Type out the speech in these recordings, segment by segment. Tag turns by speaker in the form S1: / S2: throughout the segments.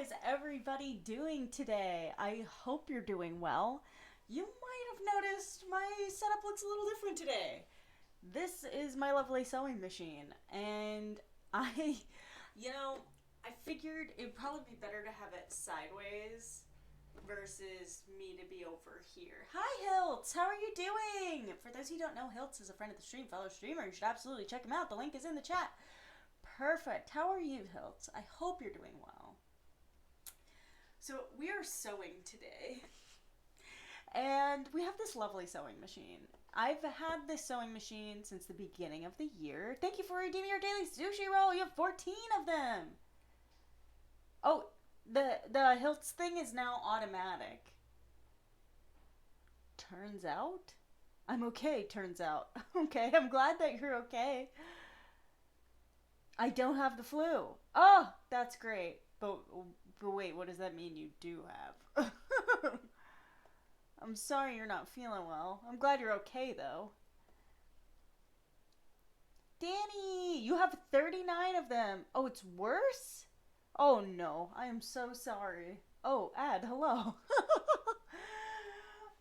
S1: is everybody doing today? I hope you're doing well. You might have noticed my setup looks a little different today. This is my lovely sewing machine, and I, you know, I figured it'd probably be better to have it sideways versus me to be over here. Hi, Hiltz! How are you doing? For those who don't know, Hiltz is a friend of the stream, fellow streamer. You should absolutely check him out. The link is in the chat. Perfect. How are you, Hiltz? I hope you're doing well. So we are sewing today, and we have this lovely sewing machine. I've had this sewing machine since the beginning of the year. Thank you for redeeming your daily sushi roll. You have 14 of them. Oh, the Hiltz thing is now automatic. Turns out? I'm okay, turns out. Okay, I'm glad that you're okay. I don't have the flu. Oh, that's great. But wait, what does that mean you do have? I'm sorry you're not feeling well. I'm glad you're okay, though. Danny, you have 39 of them. Oh, it's worse? Oh, no. I am so sorry. Oh, Ad, hello.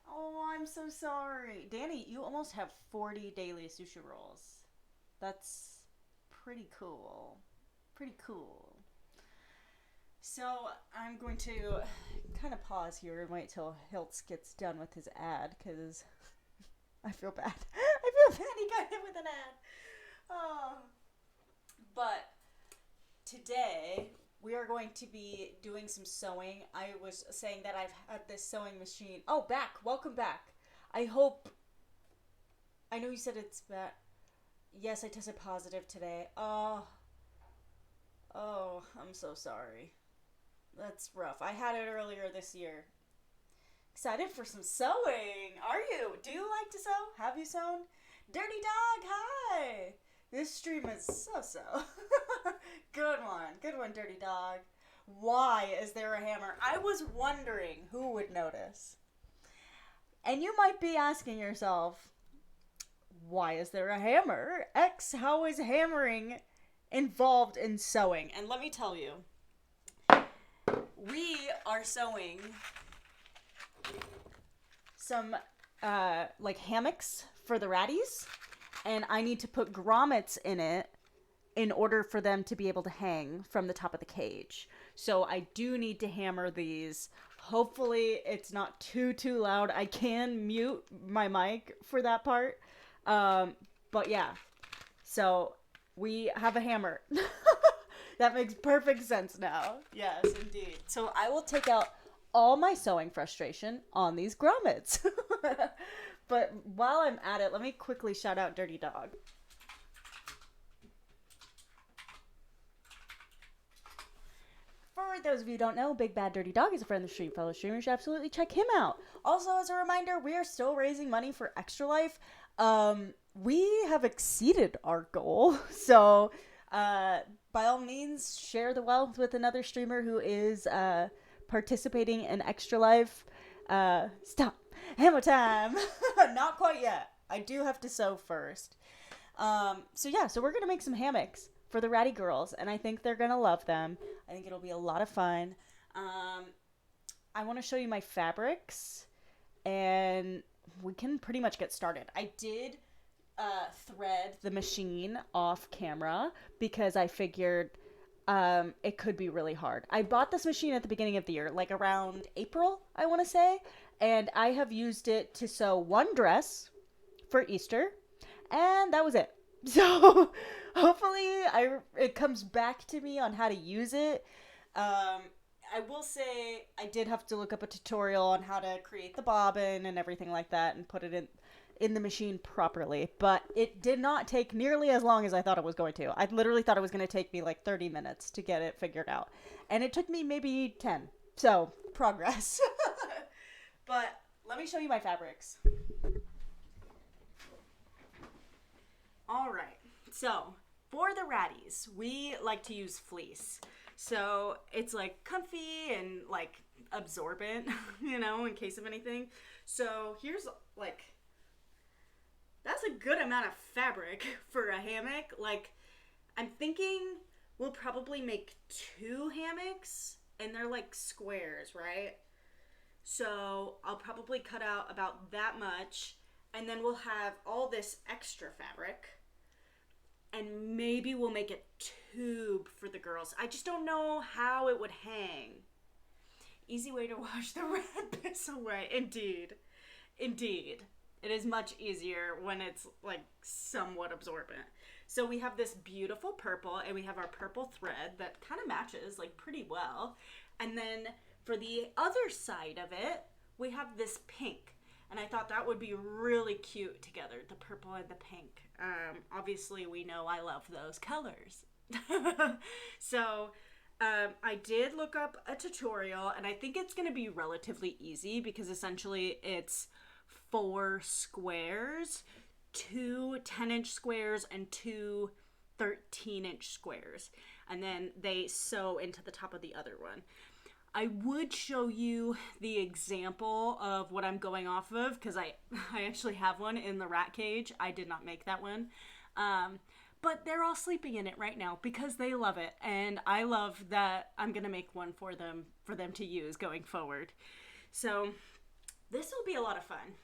S1: Oh, I'm so sorry. Danny, you almost have 40 daily sushi rolls. That's pretty cool. Pretty cool. So I'm going to kind of pause here and wait till Hiltz gets done with his ad, because I feel bad. I feel bad he got hit with an ad. Oh. But today we are going to be doing some sewing. I was saying that I've had this sewing machine. Oh, back. Welcome back. I know you said it's bad. Yes, I tested positive today. Oh, I'm so sorry. That's rough. I had it earlier this year. Excited for some sewing. Are you? Do you like to sew? Have you sewn? Dirty Dog, hi. This stream is so. Good one, Dirty Dog. Why is there a hammer? I was wondering who would notice. And you might be asking yourself, why is there a hammer? X, how is hammering involved in sewing? And let me tell you, we are sewing some like hammocks for the ratties, and I need to put grommets in it in order for them to be able to hang from the top of the cage. So I do need to hammer these. Hopefully it's not too loud. I can mute my mic for that part. But yeah, so we have a hammer. That makes perfect sense now. Yes, indeed. So I will take out all my sewing frustration on these grommets. But while I'm at it, let me quickly shout out Dirty Dog. For those of you who don't know, Big Bad Dirty Dog is a friend of the stream, fellow streamer. You should absolutely check him out. Also, as a reminder, we are still raising money for Extra Life. We have exceeded our goal. So, by all means, share the wealth with another streamer who is participating in Extra Life. Stop. Hammer time. Not quite yet. I do have to sew first. So we're going to make some hammocks for the ratty girls, and I think they're going to love them. I think it'll be a lot of fun. I want to show you my fabrics, and we can pretty much get started. I did thread the machine off camera because I figured it could be really hard. I bought this machine at the beginning of the year, like around April, I want to say, and I have used it to sew one dress for Easter, and that was it. So hopefully it comes back to me on how to use it. I will say I did have to look up a tutorial on how to create the bobbin and everything like that and put it in the machine properly, but it did not take nearly as long as I thought it was going to. I literally thought it was going to take me like 30 minutes to get it figured out, and it took me maybe 10. So progress. But let me show you my fabrics. All right, so for the ratties, we like to use fleece. So it's like comfy and like absorbent, in case of anything. So here's like, that's a good amount of fabric for a hammock. Like, I'm thinking we'll probably make 2 hammocks and they're like squares, right? So I'll probably cut out about that much, and then we'll have all this extra fabric, and maybe we'll make a tube for the girls. I just don't know how it would hang. Easy way to wash the red piss away. Indeed. Indeed. It is much easier when it's like somewhat absorbent. So we have this beautiful purple, and we have our purple thread that kind of matches like pretty well. And then for the other side of it, we have this pink. And I thought that would be really cute together, the purple and the pink. Obviously, we know I love those colors. So I did look up a tutorial, and I think it's going to be relatively easy because essentially it's 4 squares, 2 10-inch squares, and 2 13-inch squares. And then they sew into the top of the other one. I would show you the example of what I'm going off of because I actually have one in the rat cage. I did not make that one. But they're all sleeping in it right now because they love it. And I love that I'm going to make one for them to use going forward. So this will be a lot of fun.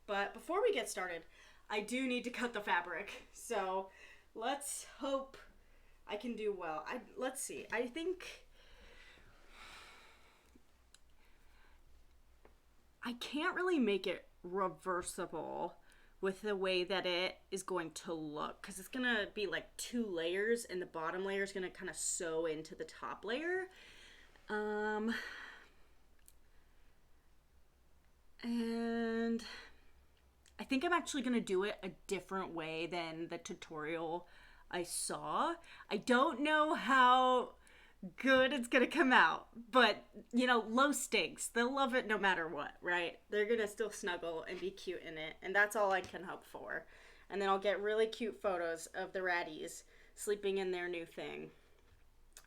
S1: But before we get started, I do need to cut the fabric. So let's hope I can do well. Let's see. I think I can't really make it reversible with the way that it is going to look because it's going to be like 2 layers and the bottom layer is going to kind of sew into the top layer. And I think I'm actually going to do it a different way than the tutorial I saw. I don't know how good it's gonna come out, but you know, low stakes, they'll love it no matter what, right? They're gonna still snuggle and be cute in it, and that's all I can hope for. And then I'll get really cute photos of the ratties sleeping in their new thing.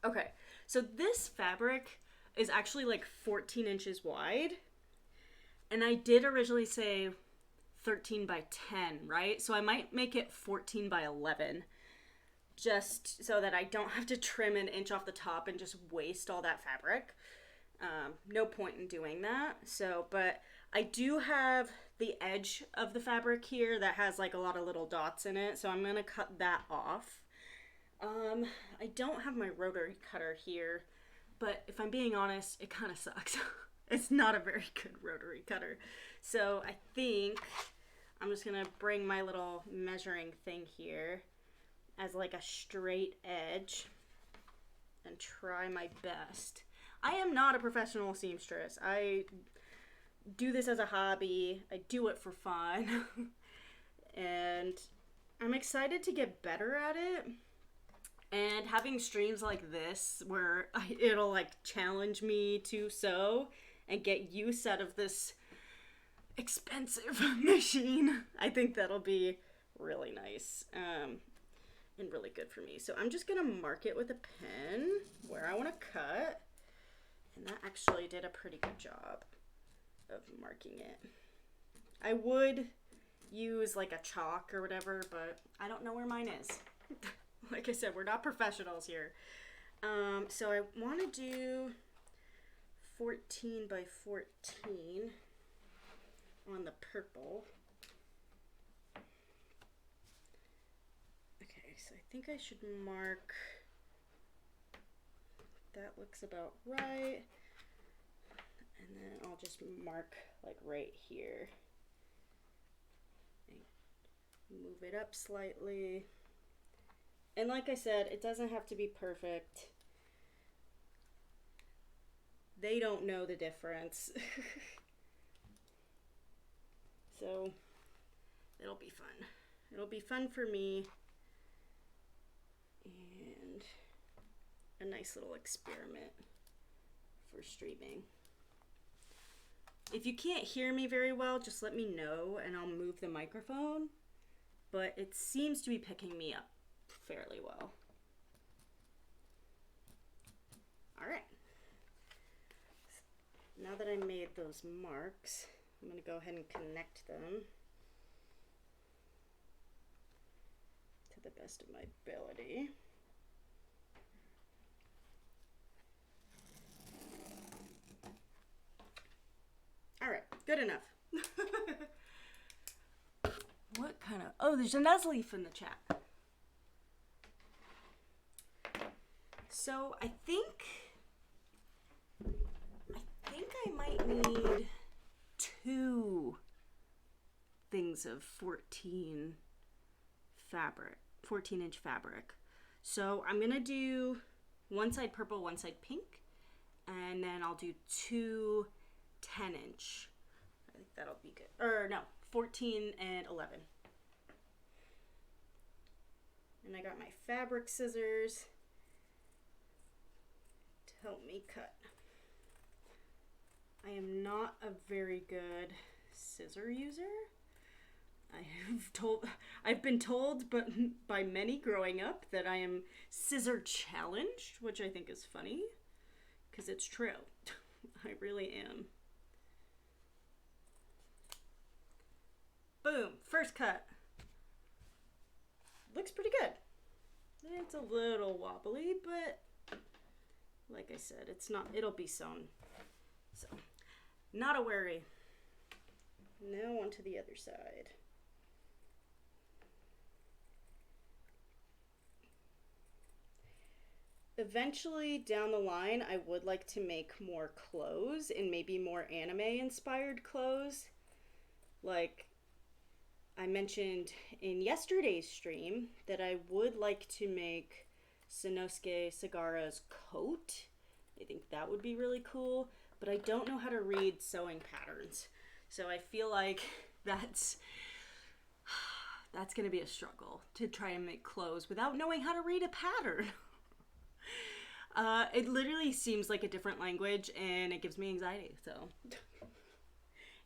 S1: Okay, so this fabric is actually like 14 inches wide, and I did originally say 13 by 10, right? So I might make it 14 by 11 just so that I don't have to trim an inch off the top and just waste all that fabric. No point in doing that. So, but I do have the edge of the fabric here that has like a lot of little dots in it, so I'm gonna cut that off. I don't have my rotary cutter here, but if I'm being honest, it kind of sucks. It's not a very good rotary cutter. So I think I'm just gonna bring my little measuring thing here as like a straight edge and try my best. I am not a professional seamstress. I do this as a hobby. I do it for fun. And I'm excited to get better at it. And having streams like this where it'll like challenge me to sew and get use out of this expensive machine, I think that'll be really nice. And really good for me. So I'm just gonna mark it with a pen where I want to cut, and that actually did a pretty good job of marking it. I would use like a chalk or whatever, but I don't know where mine is. Like I said, we're not professionals here. So I want to do 14 by 14 on the purple. So I think I should mark, that looks about right, and then I'll just mark like right here, move it up slightly, and like I said, it doesn't have to be perfect. They don't know the difference. So it'll be fun. It'll be fun for me. And a nice little experiment for streaming. If you can't hear me very well, just let me know and I'll move the microphone. But it seems to be picking me up fairly well. All right. Now that I made those marks, I'm going to go ahead and connect them to the best of my ability. Good enough. What kind of... Oh, there's a Nuzleaf in the chat. So I think I might need 2 things of 14 inch fabric. So I'm gonna do one side purple, one side pink, and then I'll do 2 10-inch. I think that'll be good. Or no, 14 and 11. And I got my fabric scissors to help me cut. I am not a very good scissor user. I've been told but by many growing up that I am scissor challenged, which I think is funny because it's true. I really am. Boom, first cut. Looks pretty good. It's a little wobbly, but like I said, it'll be sewn. So, not a worry. Now onto the other side. Eventually down the line, I would like to make more clothes and maybe more anime inspired clothes. Like I mentioned in yesterday's stream that I would like to make Sanosuke Sagara's coat. I think that would be really cool, but I don't know how to read sewing patterns. So I feel like that's going to be a struggle to try and make clothes without knowing how to read a pattern. It literally seems like a different language and it gives me anxiety, so.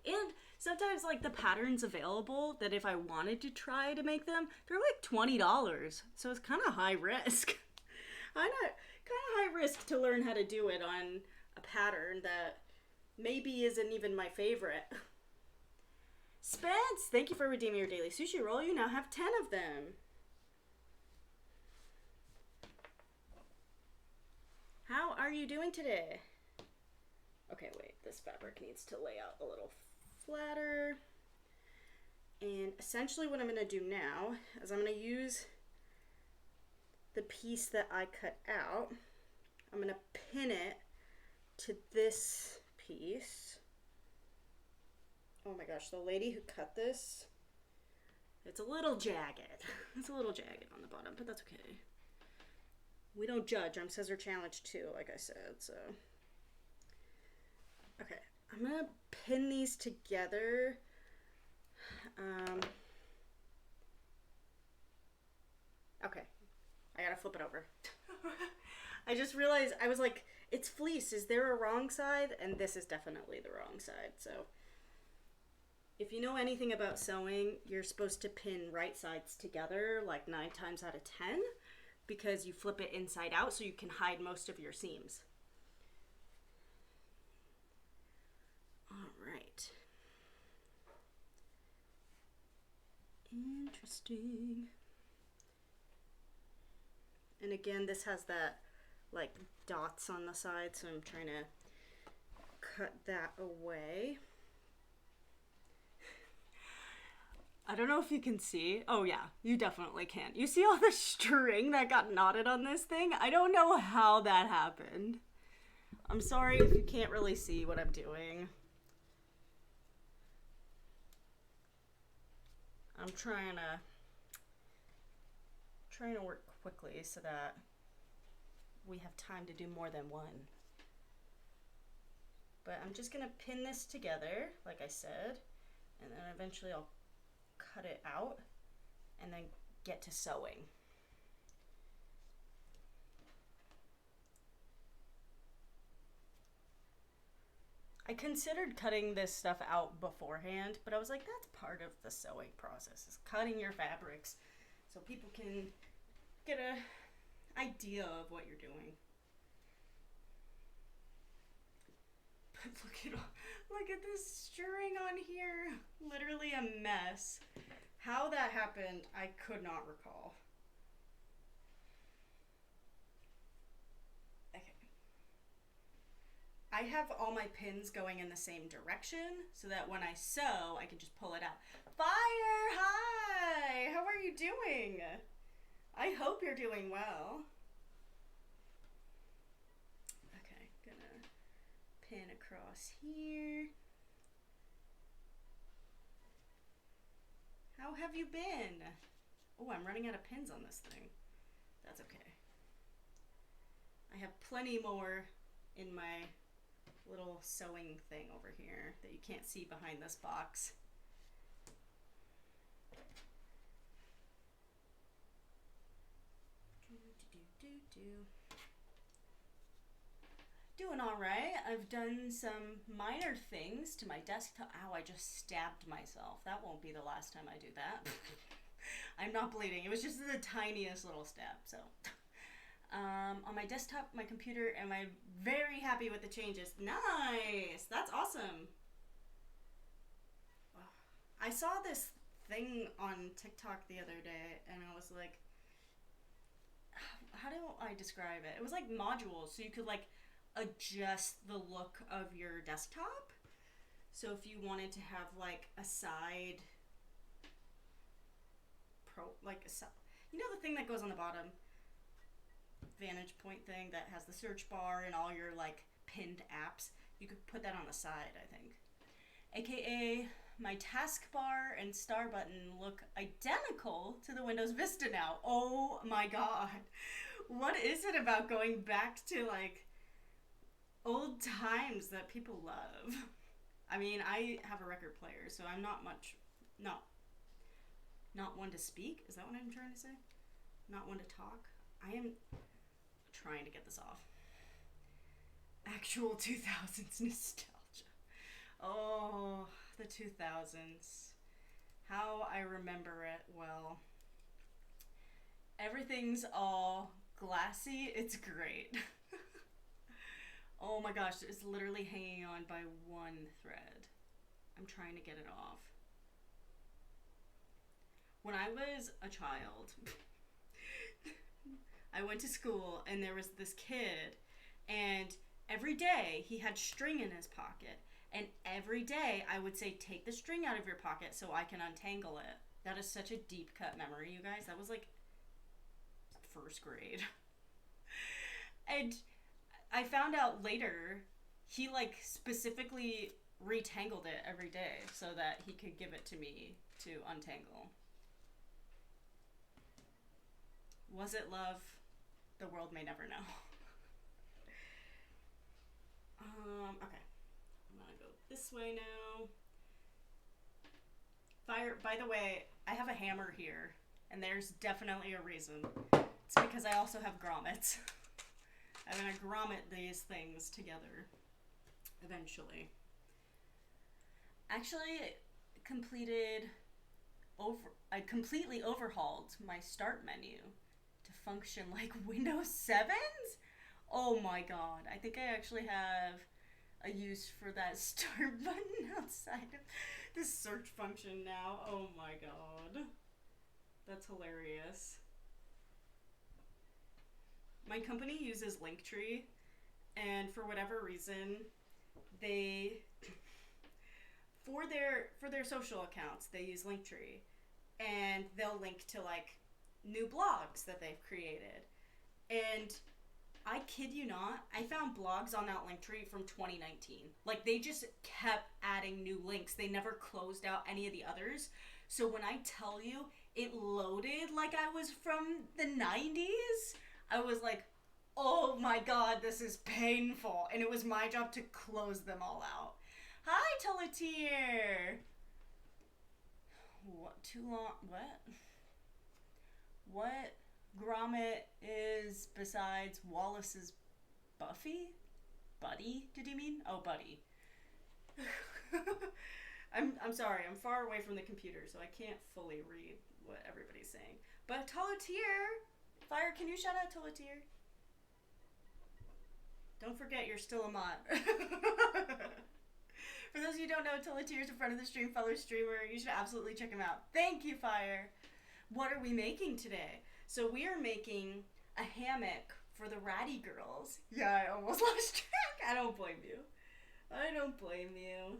S1: And sometimes like the patterns available that if I wanted to try to make them, they're like $20. So it's kind of high risk. Kind of high risk to learn how to do it on a pattern that maybe isn't even my favorite. Spence, thank you for redeeming your daily sushi roll. You now have 10 of them. How are you doing today? Okay, wait, this fabric needs to lay out a little flatter. And essentially what I'm going to do now is I'm going to use the piece that I cut out. I'm going to pin it to this piece. Oh my gosh, the lady who cut this, it's a little jagged. It's a little jagged on the bottom, but that's okay. We don't judge. I'm scissor challenged too, like I said, so. Okay, I'm gonna pin these together. Okay, I gotta flip it over. I just realized, I was like, it's fleece. Is there a wrong side? And this is definitely the wrong side, so. If you know anything about sewing, you're supposed to pin right sides together like 9 times out of 10. Because you flip it inside out so you can hide most of your seams. All right. Interesting. And again, this has that like dots on the side, so I'm trying to cut that away. I don't know if you can see. Oh yeah, you definitely can. You see all the string that got knotted on this thing? I don't know how that happened. I'm sorry if you can't really see what I'm doing. I'm trying to work quickly so that we have time to do more than one. But I'm just gonna pin this together, like I said, and then eventually I'll cut it out and then get to sewing. I considered cutting this stuff out beforehand, but I was like, that's part of the sewing process, is cutting your fabrics so people can get an idea of what you're doing. But look at this string on here. Literally a mess. How that happened, I could not recall. Okay.
S2: I have all my pins going in the same direction so that when I sew, I can just pull it out. Fire, hi! How are you doing? I hope you're doing well. Okay, gonna pin across here. How have you been? Oh, I'm running out of pins on this thing. That's okay. I have plenty more in my little sewing thing over here that you can't see behind this box. Doing all right. I've done some minor things to my desktop. Ow, I just stabbed myself. That won't be the last time I do that. I'm not bleeding. It was just the tiniest little stab, so. On my desktop, my computer, am I very happy with the changes. Nice! That's awesome. I saw this thing on TikTok the other day, and I was like, how do I describe it? It was like modules, so you could like adjust the look of your desktop. So if you wanted to have like a side you know the thing that goes on the bottom, vantage point thing that has the search bar and all your like pinned apps, you could put that on the side, I think. AKA my taskbar and star button look identical to the Windows Vista now. Oh my god. What is it about going back to like old times that people love? I mean, I have a record player, so I'm not one to speak. Is that what I'm trying to say? Not one to talk. I am trying to get this off. Actual 2000s nostalgia. Oh, the 2000s. How I remember it well. Everything's all glassy. It's great. Oh my gosh, it's literally hanging on by one thread. I'm trying to get it off. When I was a child, I went to school and there was this kid, and every day he had string in his pocket, and every day I would say, take the string out of your pocket so I can untangle it. That is such a deep cut memory, you guys. That was like first grade. And I found out later he like specifically retangled it every day so that he could give it to me to untangle. Was it love? The world may never know. Okay. I'm gonna go this way now. Fire, by the way, I have a hammer here, and there's definitely a reason. It's because I also have grommets. I'm gonna grommet these things together eventually. Actually, I completely overhauled my start menu to function like Windows 7's? Oh my god. I think I actually have a use for that start button outside of this search function now. Oh my god. That's hilarious. My company uses Linktree, and for whatever reason, they for their social accounts, they use Linktree, and they'll link to like new blogs that they've created. And I kid you not, I found blogs on that Linktree from 2019. Like, they just kept adding new links. They never closed out any of the others. So when I tell you it loaded like I was from the 90s, I was like, oh my god, this is painful. And it was my job to close them all out. Hi, Teletier! What? Too long? What? What grommet is besides Wallace's Buffy? Buddy, did you mean? Oh, Buddy. I'm sorry, I'm far away from the computer, so I can't fully read what everybody's saying. But Teletier! Fire, can you shout out Teletier? Don't forget, you're still a mod. For those of you who don't know, Teletier's in front of the stream, fellow streamer. You should absolutely check him out. Thank you, Fire. What are we making today? So we are making a hammock for the ratty girls. Yeah, I almost lost track. I don't blame you. I don't blame you.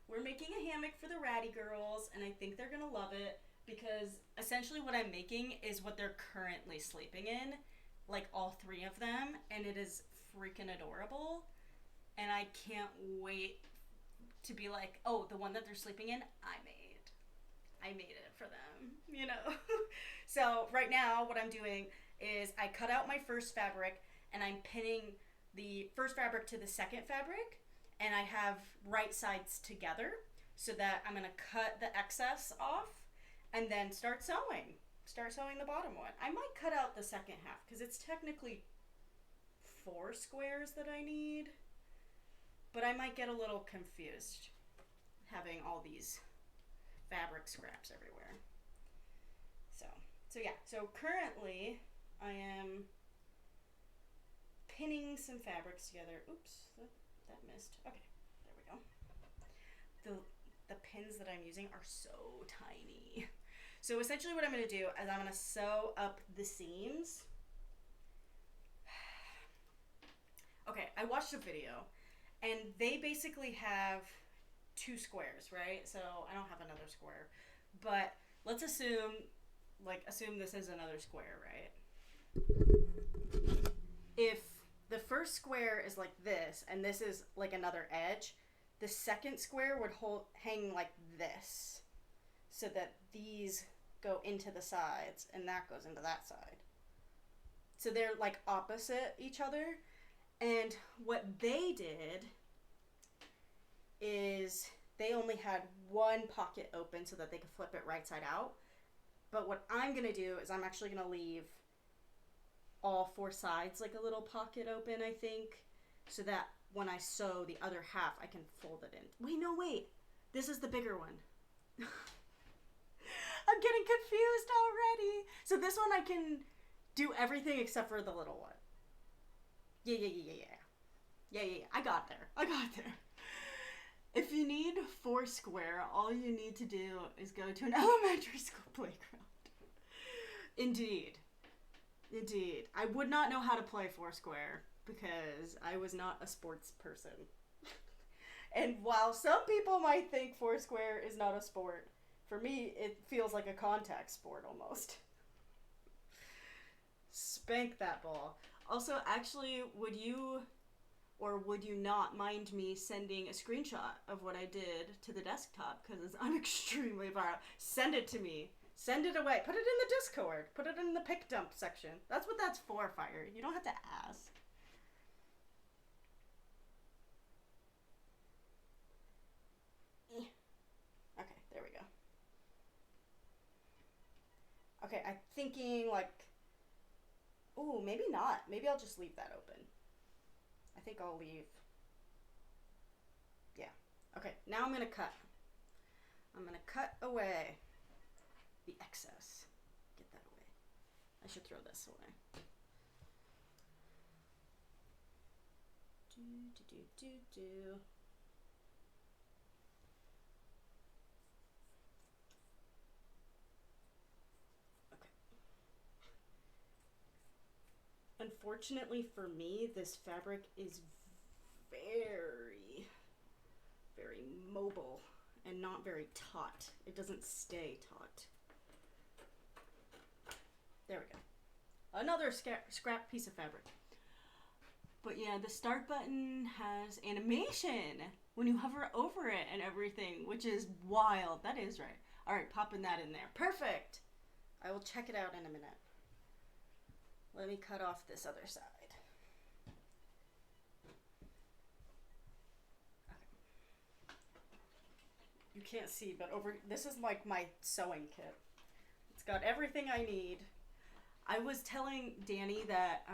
S2: We're making a hammock for the ratty girls, and I think they're gonna love it because essentially what I'm making is what they're currently sleeping in, like all three of them, and it is freaking adorable. And I can't wait to be like, oh, the one that they're sleeping in, I made it for them, you know? So right now what I'm doing is I cut out my first fabric and I'm pinning the first fabric to the second fabric, and I have right sides together so that I'm gonna cut the excess off and then start sewing. Start sewing the bottom one. I might cut out the second half because it's technically 4 squares that I need, but I might get a little confused having all these fabric scraps everywhere. So yeah, so currently I am pinning some fabrics together. Oops, that missed. Okay, there we go. The pins that I'm using are so tiny. So essentially what I'm going to do is I'm going to sew up the seams. Okay, I watched a video and they basically have 2 squares, right? So I don't have another square, but let's assume this is another square, right? If the first square is like this and this is like another edge, the second square would hang like this so that these go into the sides and that goes into that side. So they're like opposite each other. And what they did is they only had one pocket open so that they could flip it right side out. But what I'm going to do is I'm actually going to leave all 4 sides like a little pocket open, I think, so that when I sew the other half, I can fold it in. Wait. This is the bigger one. I'm getting confused already. So this one I can do everything except for the little one. Yeah. I got there. If you need 4 square, all you need to do is go to an elementary school playground. Indeed. I would not know how to play 4 square because I was not a sports person. And while some people might think 4 square is not a sport, for me it feels like a contact sport almost. Spank that ball. Also, actually, would you not mind me sending a screenshot of what I did to the desktop? Because I'm extremely viral. Send it to me. Send it away. Put it in the Discord. Put it in the pick dump section. That's what that's for, Fire. You don't have to ask. Okay, there we go. Okay, I'm thinking like, ooh, maybe not. Maybe I'll just leave that open. I think I'll leave. Yeah. Okay, now I'm going to cut. I'm going to cut away the excess. Get that away. I should throw this away. Do. Okay. Unfortunately for me, this fabric is very, very mobile and not very taut. It doesn't stay taut. There we go. Another scrap piece of fabric. But yeah, the start button has animation when you hover over it and everything, which is wild. That is right. All right, popping that in there. Perfect. I will check it out in a minute. Let me cut off this other side. Okay. You can't see, but this is like my sewing kit. It's got everything I need. I was telling Danny that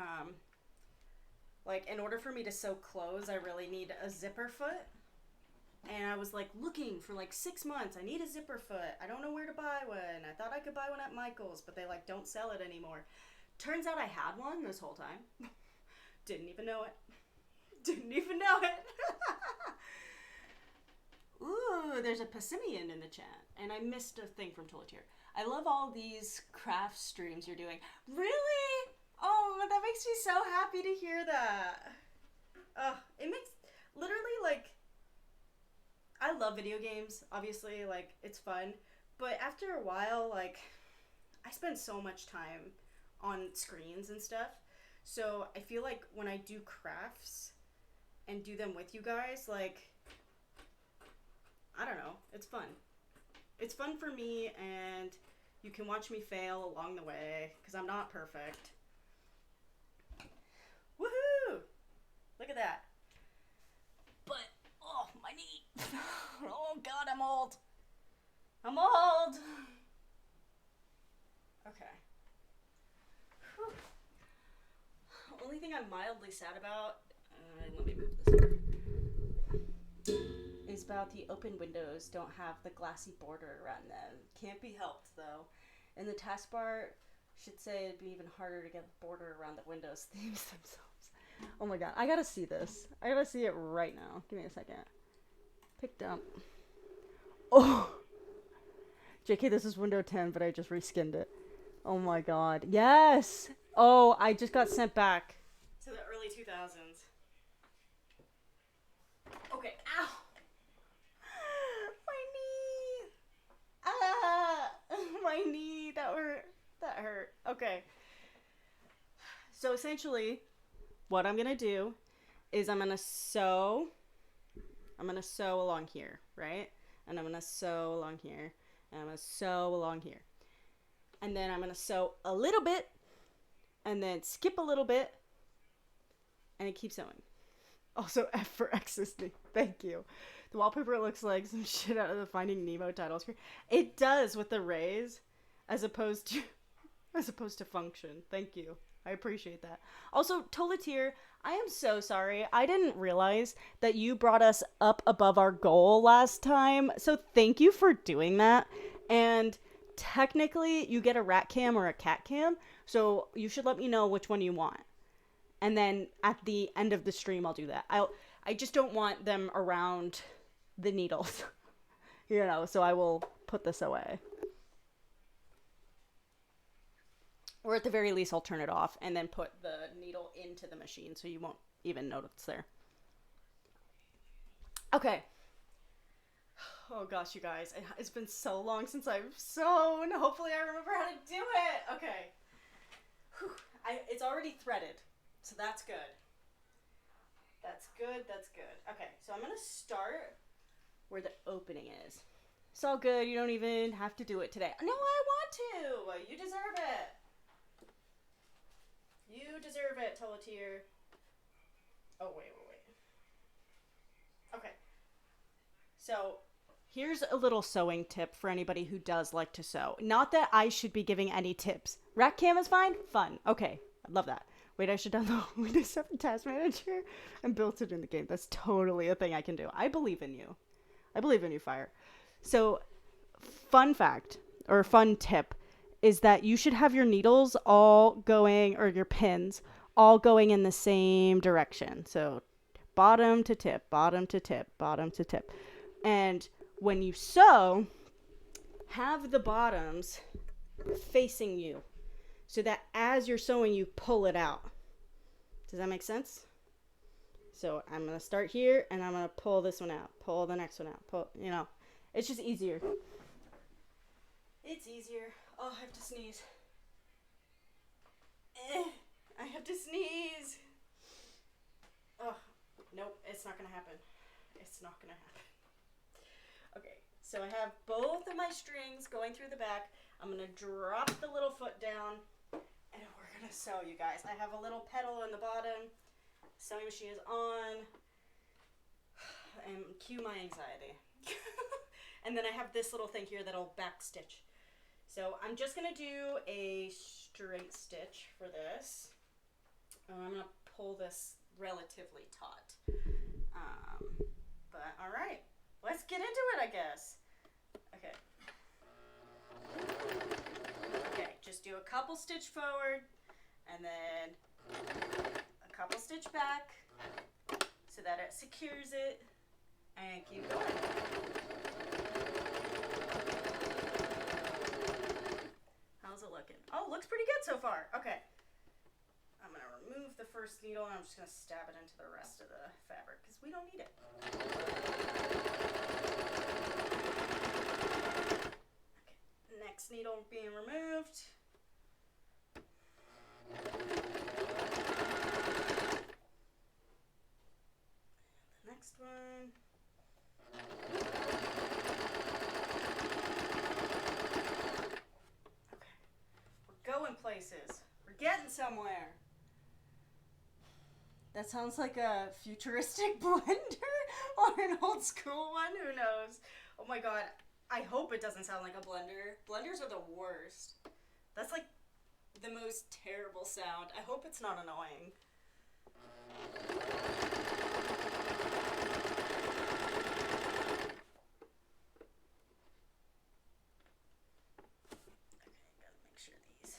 S2: like in order for me to sew clothes, I really need a zipper foot. And I was like looking for like 6 months. I need a zipper foot. I don't know where to buy one. I thought I could buy one at Michael's, but they like don't sell it anymore. Turns out I had one this whole time. Didn't even know it. Ooh, there's a Passimian in the chat. And I missed a thing from Tolatier. I love all these craft streams you're doing. Really? Oh that makes me so happy to hear that. It makes, literally, like, I love video games, obviously, like, it's fun, but after a while, like, I spend so much time on screens and stuff, so I feel like when I do crafts and do them with you guys, like, I don't know, it's fun. It's fun for me, and you can watch me fail along the way, because I'm not perfect. Woohoo! Look at that. But, oh, my knee. Oh, God, I'm old. I'm old. Okay. Whew. Only thing I'm mildly sad about, let me move this over, is about the open windows don't have the glassy border around them. Can't be helped, though. And the taskbar should say it'd be even harder to get the border around the Windows themes themselves. Oh my god, I gotta see this. I gotta see it right now. Give me a second. Picked up. Oh! JK, this is Windows 10, but I just reskinned it. Oh my god. Yes! Oh, I just got sent back to the early 2000s. Okay, ow! My knee! Ah! My knee, that hurt. That hurt. Okay. So essentially, what I'm gonna do is I'm gonna sew along here, right? And I'm gonna sew along here, and I'm gonna sew along here. And then I'm gonna sew a little bit, and then skip a little bit, and it keeps sewing. Also, F for existing. Thank you. The wallpaper looks like some shit out of the Finding Nemo title screen. It does with the rays, as opposed to function. Thank you. I appreciate that. Also, Tolatier, I am so sorry. I didn't realize that you brought us up above our goal last time. So thank you for doing that. And technically, you get a rat cam or a cat cam. So you should let me know which one you want. And then at the end of the stream, I'll do that. I just don't want them around the needles. So I will put this away. Or at the very least, I'll turn it off and then put the needle into the machine so you won't even notice it's there. Okay. Oh gosh, you guys. It's been so long since I've sewn. Hopefully I remember how to do it. Okay. Whew. It's already threaded, so that's good. That's good, that's good. Okay, so I'm going to start where the opening is. It's all good. You don't even have to do it today. No, I want to. You deserve it. You deserve it, Tolatier. Oh, wait. Okay. So, here's a little sewing tip for anybody who does like to sew. Not that I should be giving any tips. Rack cam is fine? Fun. Okay. I love that. Wait, I should download Windows 7 Task Manager and built it in the game. That's totally a thing I can do. I believe in you. I believe in you, Fire. So, fun fact, or fun tip, is that you should have your needles all going, or your pins, all going in the same direction. So, bottom to tip, bottom to tip, bottom to tip. And when you sew, have the bottoms facing you, so that as you're sewing, you pull it out. Does that make sense? So I'm going to start here, and I'm going to pull this one out. Pull the next one out. Pull, it's just easier. It's easier. Oh, I have to sneeze. I have to sneeze. Oh, nope, it's not going to happen. It's not going to happen. Okay, so I have both of my strings going through the back. I'm going to drop the little foot down, and we're going to sew, you guys. I have a little pedal in the bottom. Sewing machine is on. And cue my anxiety. And then I have this little thing here that'll back stitch. So I'm just going to do a straight stitch for this. I'm going to pull this relatively taut. But all right, let's get into it, I guess. Okay. Okay, just do a couple stitch forward and then a couple stitch back so that it secures it, and keep going. How's it looking? Oh, looks pretty good so far. Okay. I'm gonna first needle and I'm just going to stab it into the rest of the fabric because we don't need it. Okay, next needle being removed. The next one. Okay, we're going places. We're getting somewhere. That sounds like a futuristic blender or an old school one. Who knows? Oh my god. I hope it doesn't sound like a blender. Blenders are the worst. That's like the most terrible sound. I hope it's not annoying. Okay, gotta make sure these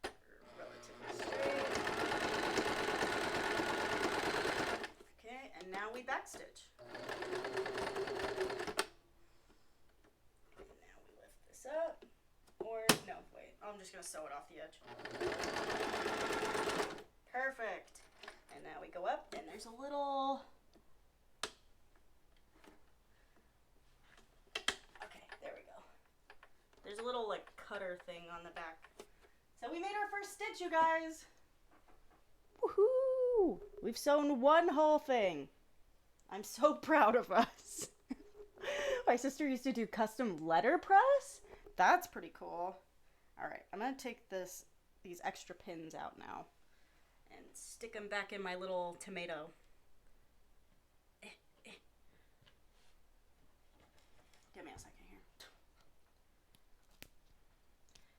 S2: are relatively straight. Okay, and now we backstitch. And now we lift this up. Or, no, wait, I'm just gonna sew it off the edge. Perfect. And now we go up, and there's a little... Okay, there we go. There's a little, like, cutter thing on the back. So we made our first stitch, you guys. Woohoo! We've sewn one whole thing. I'm so proud of us. My sister used to do custom letterpress. That's pretty cool. All right, I'm gonna take these extra pins out now and stick them back in my little tomato. Give me a second here.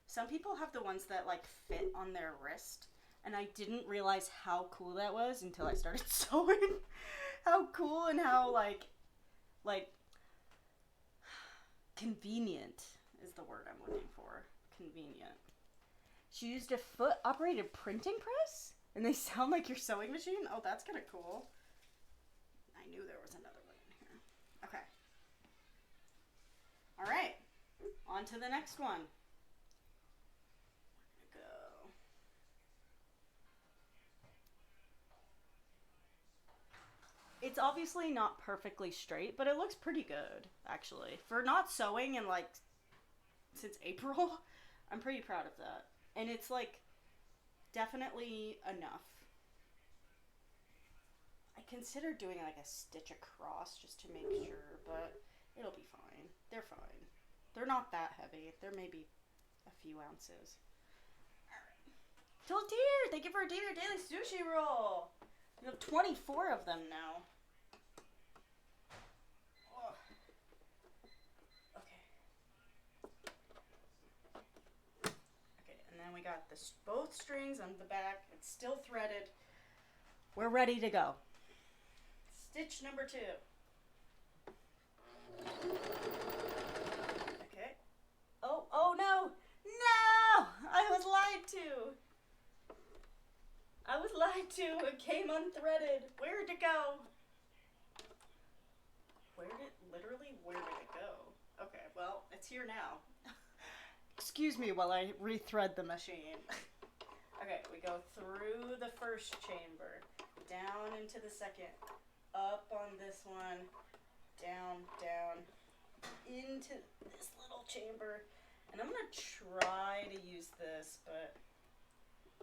S2: Some people have the ones that like fit on their wrist, and I didn't realize how cool that was until I started sewing. How cool and how like convenient is the word I'm looking for. Convenient. She used a foot-operated printing press, and they sound like your sewing machine. Oh, that's kind of cool. I knew there was another one in here. Okay. All right. On to the next one. We're gonna go. It's obviously not perfectly straight, but it looks pretty good, actually. For not sewing in, like, since April, I'm pretty proud of that. And it's, like, definitely enough. I considered doing, like, a stitch across just to make sure, but it'll be fine. They're fine. They're not that heavy. They're maybe a few ounces. Alright. Tiltier! Thank you for a Daily Sushi Roll! We have 24 of them now. Oh. Okay. Okay, and then we got both strings on the back. It's still threaded. We're ready to go. Stitch number 2. Okay. Oh no! No! I was lied to! I was lied to. It came unthreaded. Where'd it go? Where did it go? Okay, well, it's here now. Excuse me while I rethread the machine. Okay, we go through the first chamber, down into the second, up on this one, down, into this little chamber. And I'm gonna try to use this, but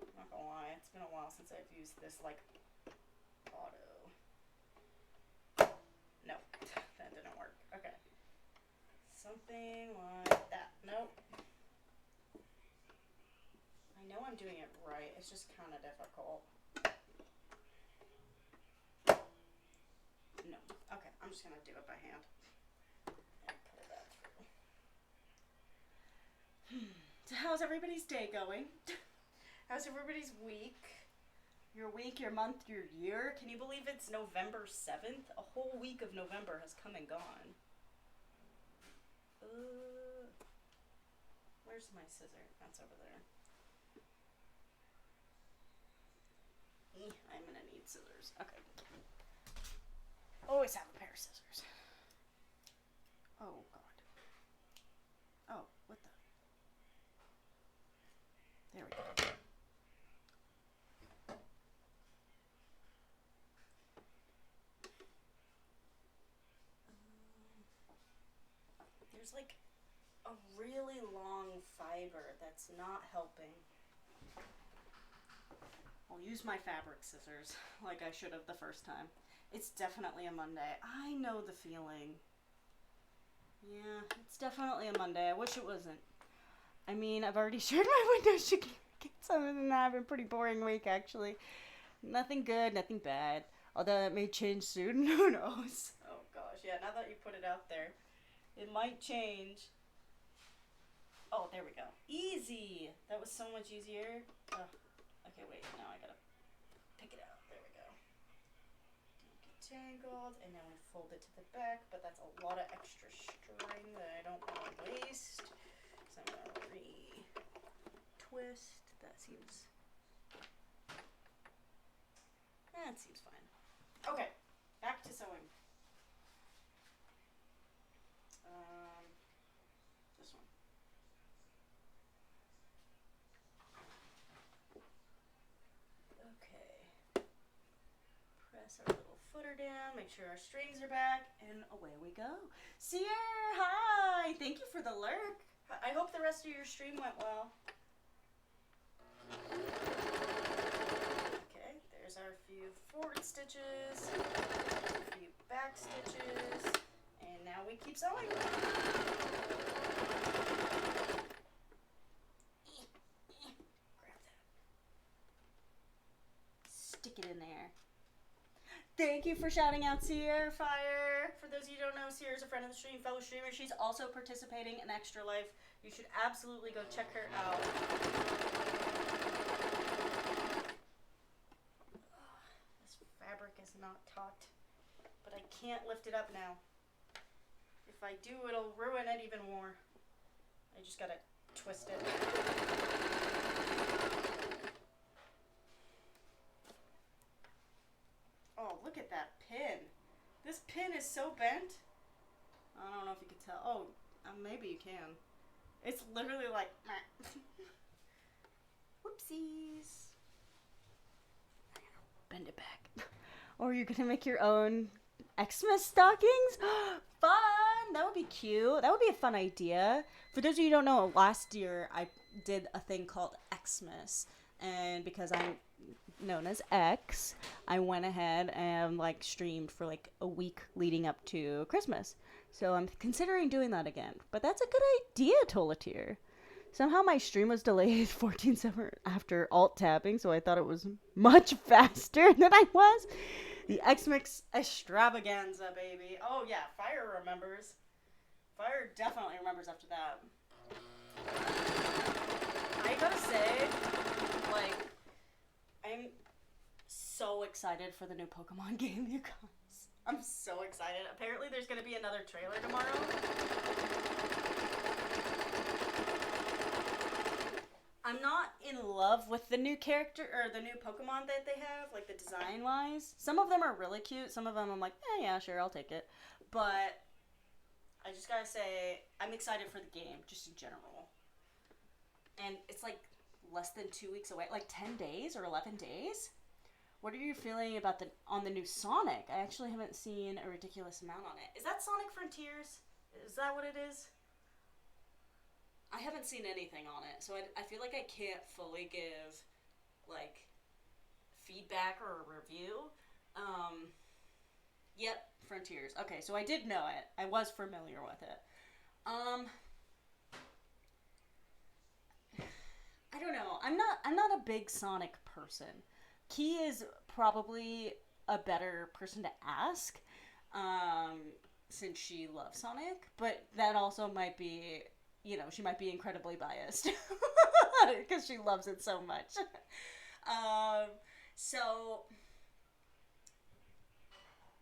S2: I'm not gonna lie, it's been a while since I've used this, like, auto. No, that didn't work. Okay. Something like that. Nope. I know I'm doing it right, it's just kind of difficult. No. Okay, I'm just gonna do it by hand. And pull that through. So how's everybody's day going? How's everybody's week? Your week, your month, your year? Can you believe it's November 7th? A whole week of November has come and gone. Where's my scissor? That's over there. I'm gonna need scissors. Okay. Always have a pair of scissors. Oh, God. Oh, what the? There we go. there's like a really long fiber that's not helping. I'll use my fabric scissors like I should have the first time. It's definitely a Monday. I know the feeling. Yeah, it's definitely a Monday. I wish it wasn't. I mean, I've already shared my window secrets. Other than that, I've been a pretty boring week, actually. Nothing good, nothing bad. Although that may change soon. Who knows? Oh, gosh. Yeah, now that you put it out there, it might change. Oh, there we go. Easy. That was so much easier. Okay, wait. Now I gotta pick it out. There we go. Don't get tangled. And now we fold it to the back, but that's a lot of extra string that I don't want to waste. So I'm gonna re-twist. That seems fine. Okay, back to sewing. This one. Okay. Press our little footer down, make sure our strings are back, and away we go. Sierra, hi! Thank you for the lurk. I hope the rest of your stream went well. Okay, there's our few forward stitches, a few back stitches, and now we keep sewing. Grab that. Stick it in there. Thank you for shouting out Sierra Fire. For those of you who don't know, Sierra is a friend of the stream, fellow streamer. She's also participating in Extra Life. You should absolutely go check her out. This fabric is not taut, but I can't lift it up now. If I do, it'll ruin it even more. I just gotta twist it. Oh, look at that pin. This pin is so bent. I don't know if you can tell. Oh, maybe you can. It's literally like, whoopsies. Bend it back. Or you're gonna make your own Xmas stockings? Fun! That would be cute. That would be a fun idea. For those of you who don't know, last year I did a thing called Xmas. And because I'm known as X, I went ahead and like streamed for like a week leading up to Christmas. So I'm considering doing that again. But that's a good idea, Tolatier. Somehow my stream was delayed 14/7 after alt tapping, so I thought it was much faster than I was. The X-Mix extravaganza, baby. Oh yeah, Fire remembers. Fire definitely remembers after that. I gotta say, like, I'm so excited for the new Pokemon game, you guys. I'm so excited. Apparently there's gonna be another trailer tomorrow. I'm not in love with the new character, or the new Pokemon that they have, like the design-wise. Some of them are really cute. Some of them I'm like, yeah, sure, I'll take it. But I just gotta say, I'm excited for the game, just in general. And it's like less than 2 weeks away, like 10 days or 11 days. What are you feeling about on the new Sonic? I actually haven't seen a ridiculous amount on it. Is that Sonic Frontiers? Is that what it is? I haven't seen anything on it, so I feel like I can't fully give, like, feedback or a review. Yep, Frontiers. Okay, so I did know it. I was familiar with it. I don't know. I'm not a big Sonic person. Key is probably a better person to ask, since she loves Sonic, but that also might be, she might be incredibly biased because she loves it so much. So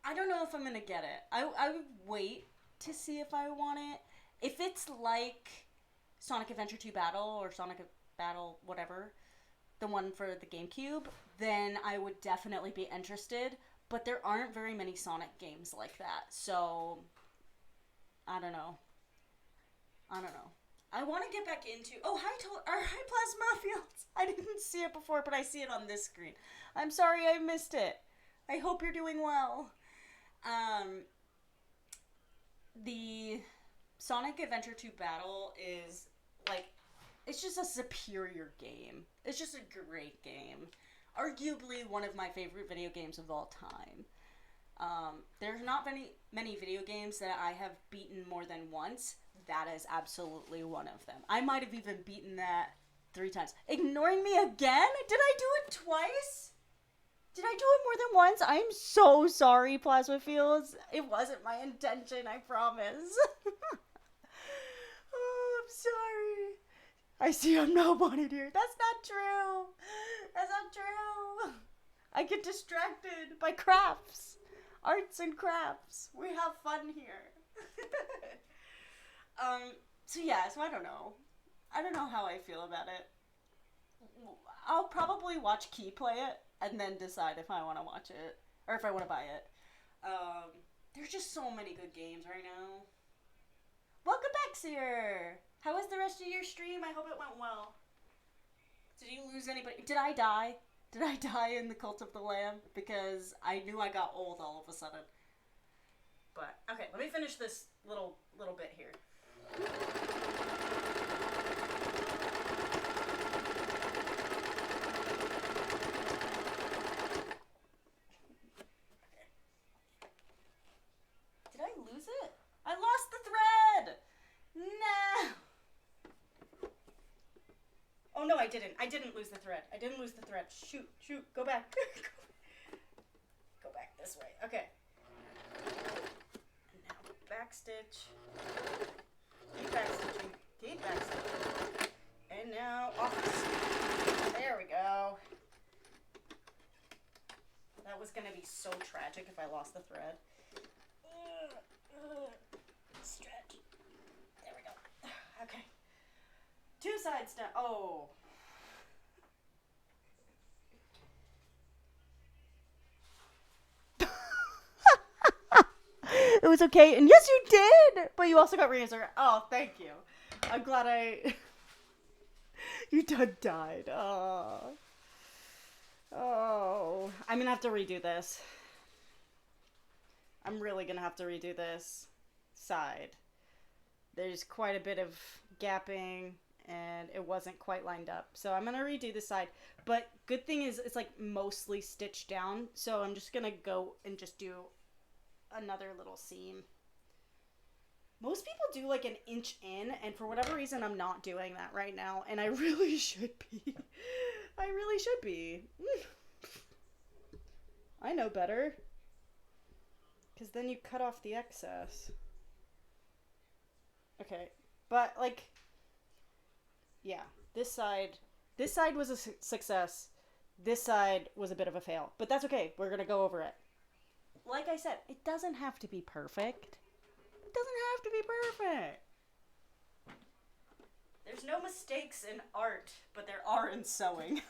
S2: I don't know if I'm gonna get it. I would wait to see if I want it. If it's like Sonic Adventure 2 Battle or Sonic Battle whatever, the one for the GameCube, then I would definitely be interested. But there aren't very many Sonic games like that, so I don't know. I want to get back into... Oh, hi Plasma Fields. I didn't see it before, but I see it on this screen. I'm sorry I missed it. I hope you're doing well. The
S1: Sonic Adventure 2 Battle is, like, it's just a superior game. It's just a great game. Arguably one of my favorite video games of all time. There's not many video games that I have beaten more than once. That is absolutely one of them. I might have even beaten that 3 times. Ignoring me again? Did I do it twice? Did I do it more than once? I'm so sorry, Plasma Fields. It wasn't my intention, I promise. Oh, I'm sorry. I see I'm not wanted here. That's not true. That's not true. I get distracted by crafts. Arts and crafts. We have fun here. So I don't know. I don't know how I feel about it. I'll probably watch Key play it and then decide if I want to watch it or if I want to buy it. There's just so many good games right now. Welcome back, Seer. How was the rest of your stream? I hope it went well. Did you lose anybody? Did I die? Did I die in the Cult of the Lamb? Because I knew I got old all of a sudden. But, okay, let me finish this little bit here. Did I lose it? I lost the thread! No! Oh no, I didn't. I didn't lose the thread. I didn't lose the thread. Shoot, go back. Go back this way. Okay. And now backstitch. Keep backstitching. And now off. There we go. That was gonna be so tragic if I lost the thread. Stretch. There we go. Okay. 2 sides down. Oh. It was okay. And yes, you did. But you also got Razor. Oh, thank you. I'm glad You died. Oh. Oh. I'm going to have to redo this. I'm really going to have to redo this side. There's quite a bit of gapping and it wasn't quite lined up. So I'm going to redo the side. But good thing is it's like mostly stitched down. So I'm just going to go and just do another little seam. Most people do like an inch in, and for whatever reason I'm not doing that right now, and I really should be. I really should be. I know better. Because then you cut off the excess. Okay, but like, yeah, this side was a success. This side was a bit of a fail, but that's okay. We're gonna go over it. Like I said, it doesn't have to be perfect. It doesn't have to be perfect. There's no mistakes in art, but there are in sewing.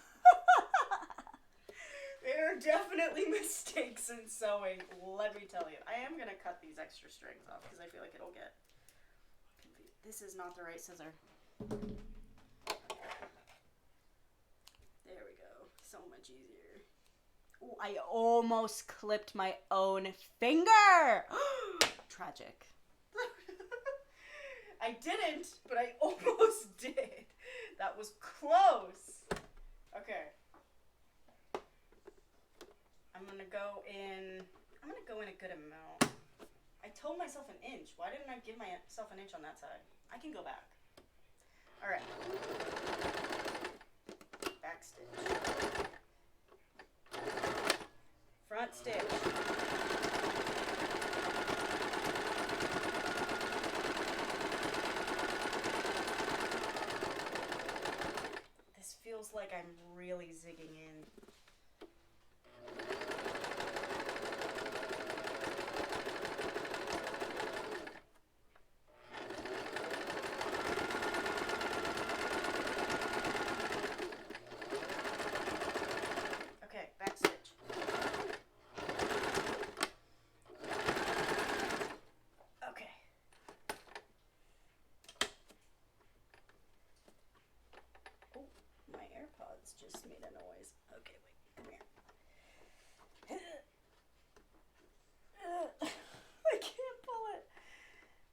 S1: There are definitely mistakes in sewing, let me tell you. I am going to cut these extra strings off because I feel like it'll get confused. This is not the right scissor. There we go. So much easier. Ooh, I almost clipped my own finger! Tragic. I didn't, but I almost did. That was close. Okay. I'm gonna go in a good amount. I told myself an inch. Why didn't I give myself an inch on that side? I can go back. Alright. Back stitch. Front stitch. This feels like I'm really zigging in. Just made a noise. Okay, wait, come here. I can't pull it.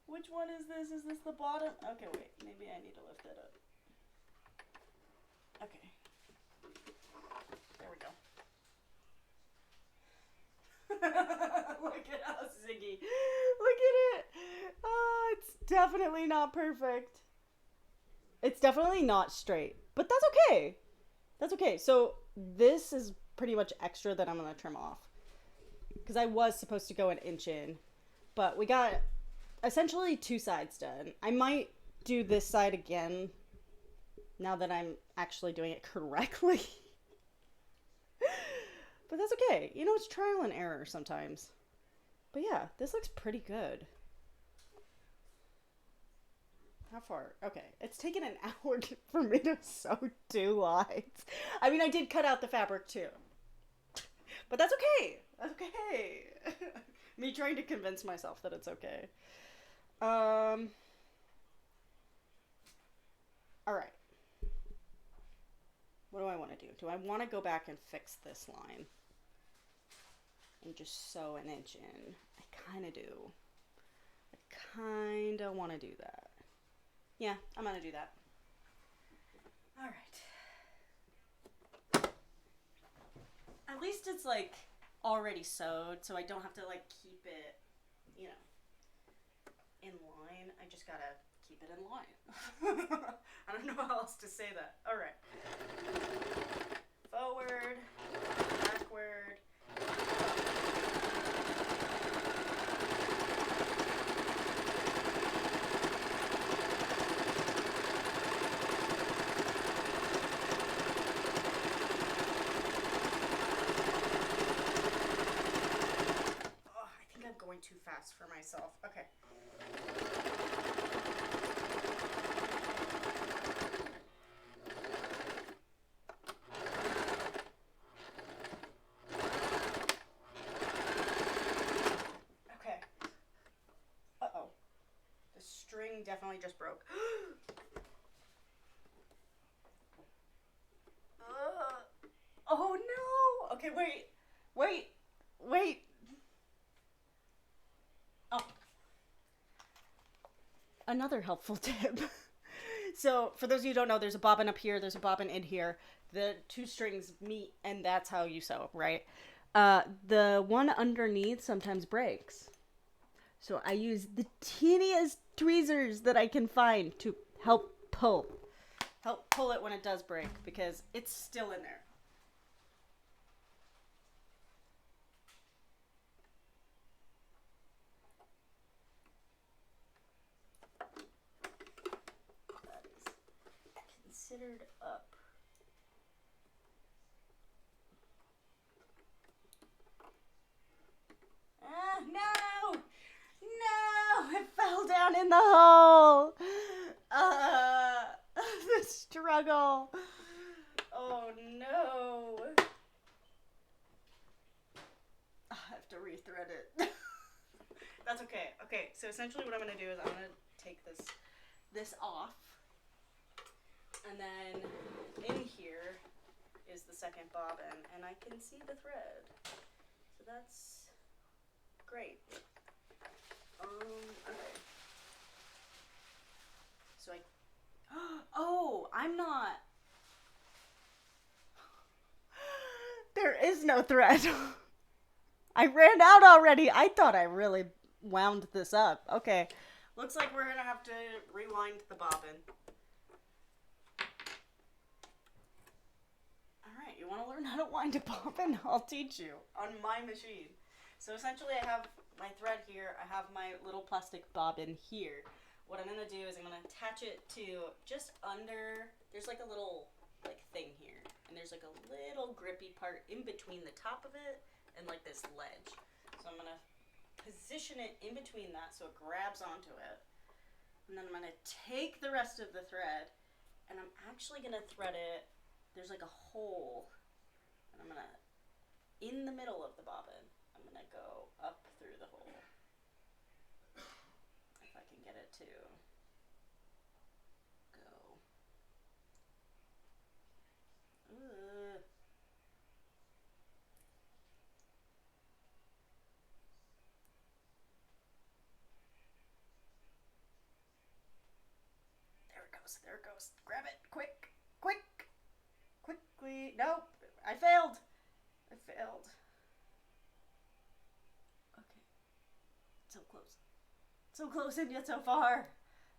S1: Which
S2: one is this? Is this the bottom? Okay, wait. Maybe I need to lift it up. Okay. There we go. Look at how ziggy. Look at it. Oh, it's definitely not perfect. It's definitely not straight, but that's okay. That's okay. So this is pretty much extra that I'm going to trim off. Because I was supposed to go an inch in. But we got essentially 2 sides done. I might do this side again now that I'm actually doing it correctly. But that's okay. You know, it's trial and error sometimes. But yeah, this looks pretty good. How far? Okay. It's taken an hour for me to sew 2 lines. I mean, I did cut out the fabric too. But that's okay. That's okay. Me trying to convince myself that it's okay. All right. What do I want to do? Do I want to go back and fix this line? And just sew an inch in? I kind of do. I kind of want to do that. Yeah, I'm going to do that. All right. At least it's like already sewed, so I don't have to like keep it, you know, in line. I just gotta keep it in line. I don't know how else to say that. All right. Forward, backward. Going too fast for myself. Okay. Okay. Uh-oh. The string definitely just broke. Oh no! Okay, wait. Wait. Wait. Oh. Another helpful tip. So, for those of you who don't know, there's a bobbin up here, there's a bobbin in here. The 2 strings meet, and that's how you sew, right? The one underneath sometimes breaks. So I use the teeniest tweezers that I can find to help pull. Help pull it when it does break, because it's still in there. Considered up. No! No! It fell down in the hole! The struggle. Oh no. I have to rethread it. That's okay. Okay, so essentially what I'm gonna do is I'm gonna take this off. And then in here is the second bobbin, and I can see the thread. So that's great. Okay. So oh, I'm not. There is no thread. I ran out already. I thought I really wound this up. Okay. Looks like we're gonna have to rewind the bobbin. Alright, you wanna learn how to wind a bobbin? I'll teach you on my machine. So essentially I have my thread here, I have my little plastic bobbin here. What I'm gonna do is I'm gonna attach it to just under, there's like a little like thing here, and there's like a little grippy part in between the top of it and like this ledge. So I'm gonna position it in between that so it grabs onto it, and then I'm gonna take the rest of the thread and I'm actually gonna thread it, there's like a hole, and I'm gonna, in the middle of the bobbin, I'm gonna go up through the hole. If I can get it to go. goes. There it goes. Grab it. Quick. Quick. Quickly. Nope. I failed. I failed. Okay. So close. So close and yet so far.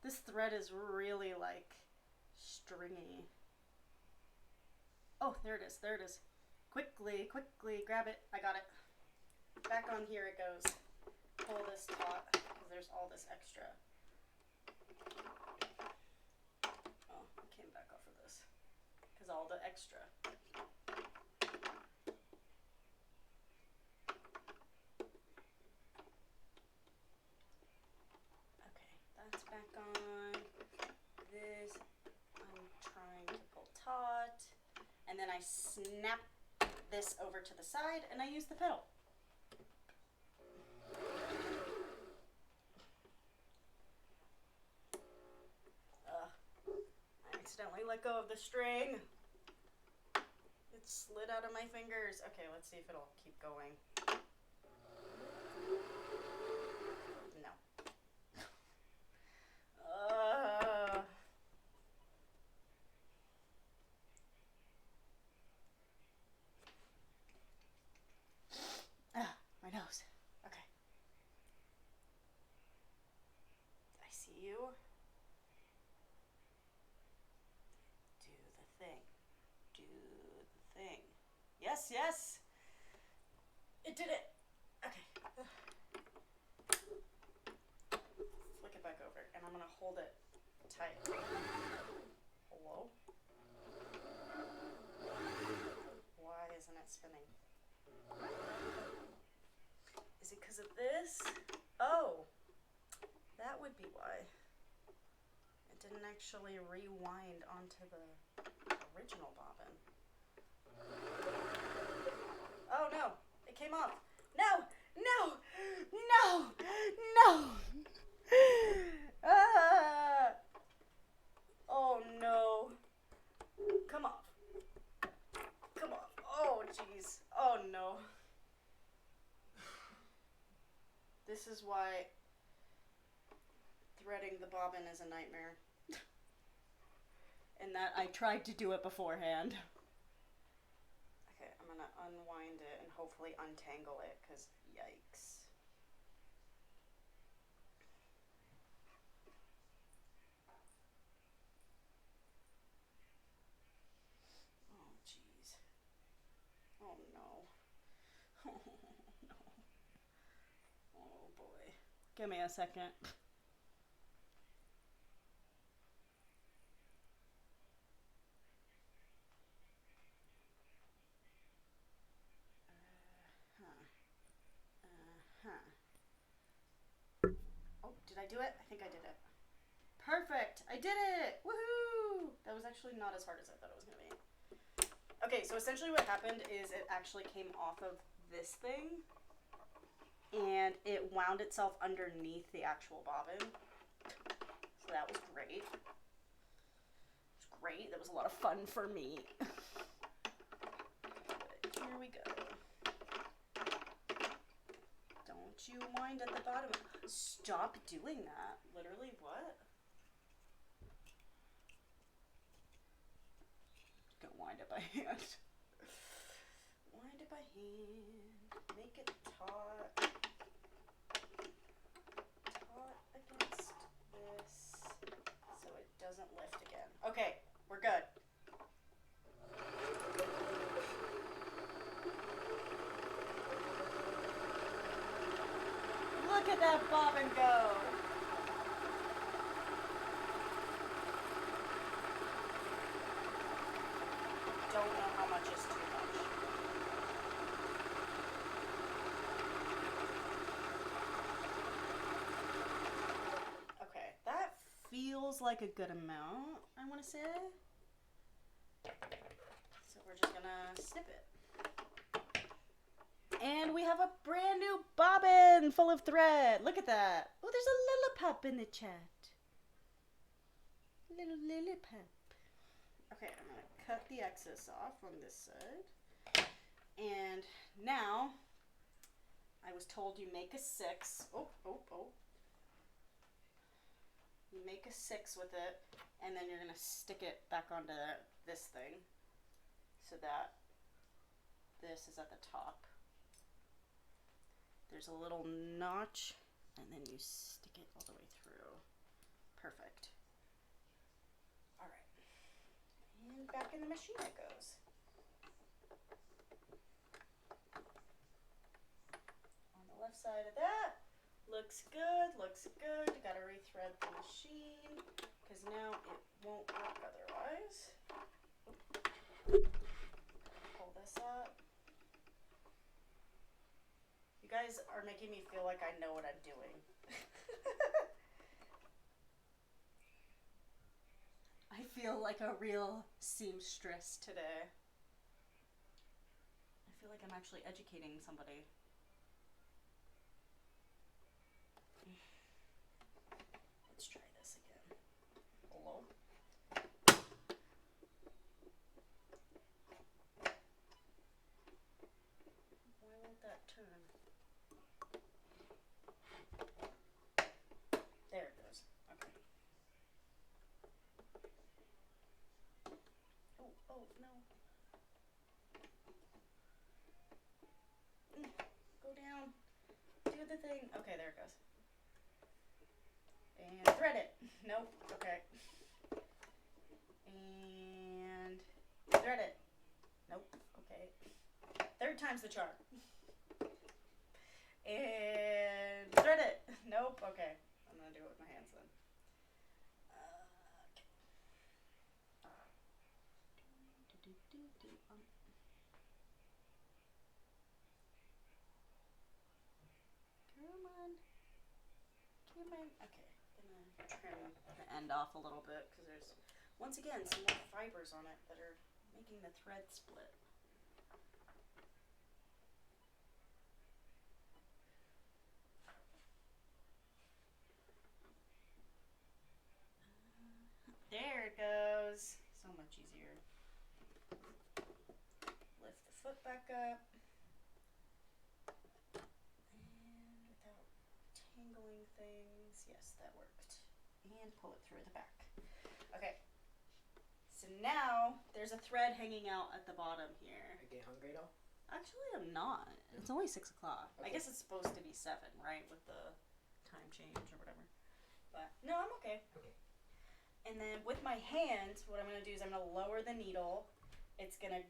S2: This thread is really like stringy. Oh, there it is. There it is. Quickly, quickly, grab it. I got it. Back on here it goes. Pull this taut because there's all this extra. Oh, I came back off of this because all the extra. Okay, that's back on. This I'm trying to pull taut, and then I snap this over to the side and I use the pedal. I accidentally let go of the string. It slid out of my fingers. Okay, let's see if it'll keep going. No. My nose. Okay. I see you. Do the thing. Do the thing. Yes, yes. It did it. Okay. Flick it back over, and I'm gonna hold it tight. Hello? Why isn't it spinning? Is it because of this? Oh, that would be why. It didn't actually rewind onto the original bobbin. Oh no, it came off. No, no, no, no. Oh no. Come off. Come off. Oh jeez. Oh no. This is why threading the bobbin is a nightmare. And that I tried to do it beforehand. Okay, I'm gonna unwind it and hopefully untangle it, because yikes. Oh jeez. Oh no. Oh no. Oh boy. Give me a second. Oh, did I do it? I think I did it. Perfect! I did it! Woohoo! That was actually not as hard as I thought it was going to be. Okay, so essentially what happened is it actually came off of this thing and it wound itself underneath the actual bobbin. So that was great. It was great. That was a lot of fun for me. But here we go. Don't you wind at the bottom. Stop doing that. Literally, what? Go wind it by hand. Wind it by hand. Make it taut. Taut against this so it doesn't lift again. Okay, we're good. Look at that bobbin go. Don't know how much is too much. Okay, that feels like a good amount, I want to say. So we're just gonna snip it. And we have a brand new bobbin full of thread. Look at that. Oh, there's a lilliput in the chat. Little lilliput. Okay, I'm going to cut the excess off on this side. And now, I was told you make a 6. Oh. You make a 6 with it, and then you're going to stick it back onto this thing so that this is at the top. There's a little notch, and then you stick it all the way through. Perfect. All right. And back in the machine it goes. On the left side of that. Looks good, looks good. You gotta rethread the machine because now it won't work otherwise. Pull this up. You guys are making me feel like I know what I'm doing. I feel like a real seamstress today. I feel like I'm actually educating somebody. Let's try this again. Hello? Why won't that turn? There it goes. Okay. Oh, no. Go down. Do the thing. Okay, there it goes. And thread it. Nope. Okay. And thread it. Nope. Okay. Third time's the charm. And thread it. Nope. Okay. I'm gonna do it with my hands then. Come on. Come on. Okay. Gonna trim the end off a little bit because there's, once again, some more fibers on it that are making the thread split. There it goes. So much easier. Lift the foot back up. And without tangling things. Yes, that worked. And pull it through the back. Okay. So now there's a thread hanging out at the bottom here.
S3: Are you getting hungry at all?
S2: Actually, I'm not.
S3: No?
S2: It's only 6 o'clock.
S3: Okay.
S2: I guess it's supposed to be 7, right? With the time change or whatever. But no, I'm okay.
S3: Okay.
S2: And then with my hand, what I'm going to do is I'm going to lower the needle. It's going to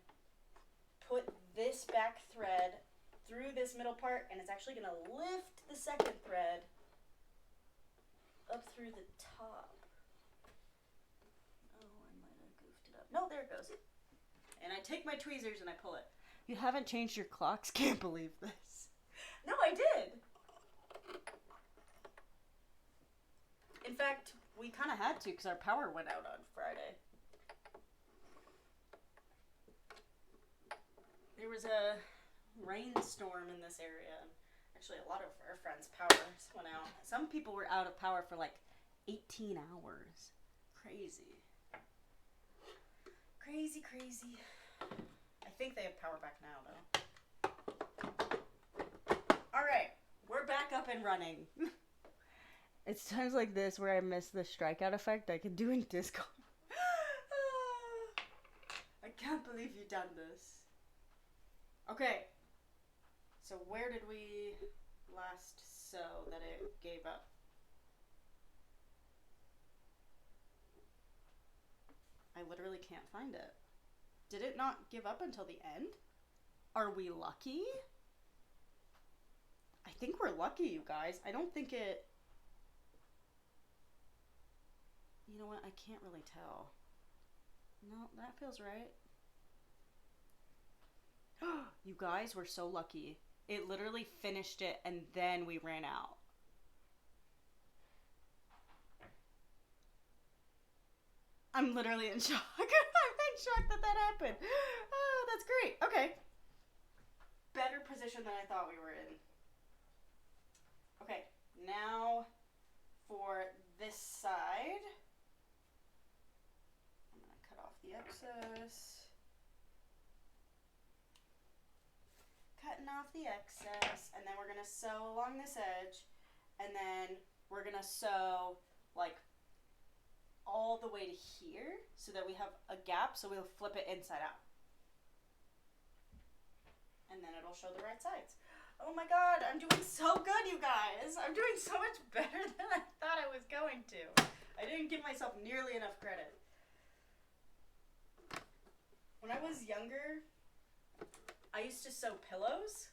S2: put this back thread through this middle part, and it's actually going to lift the second thread up through the top. Oh, I might have goofed it up. No, there it goes. And I take my tweezers and I pull it. You haven't changed your clocks? Can't believe this. No, I did. In fact, we kind of had to because our power went out on Friday. There was a rainstorm in this area. Actually, a lot of our friends' powers went out. Some people were out of power for like 18 hours. Crazy. Crazy, crazy. I think they have power back now, though. All right, we're back up and running. It's times like this where I miss the strikeout effect I could do in disc golf. I can't believe you've done this. Okay, so where did we last sew that it gave up? I literally can't find it. Did it not give up until the end? Are we lucky? I think we're lucky, you guys. I don't think it... You know what? I can't really tell. No, that feels right. You guys were so lucky. It literally finished it and then we ran out. I'm literally in shock. I'm in shock that that happened. Oh, that's great. Okay. Better position than I thought we were in. Okay, now for this side. I'm going to cut off the excess. Cutting off the excess, and then we're going to sew along this edge, and then we're going to sew like
S1: all the way to here so that we have a gap, so we'll flip it inside out. And then it'll show the right sides. Oh my god, I'm doing so good, you guys. I'm doing so much better than I thought I was going to. I didn't give myself nearly enough credit. When I was younger, I used to sew pillows,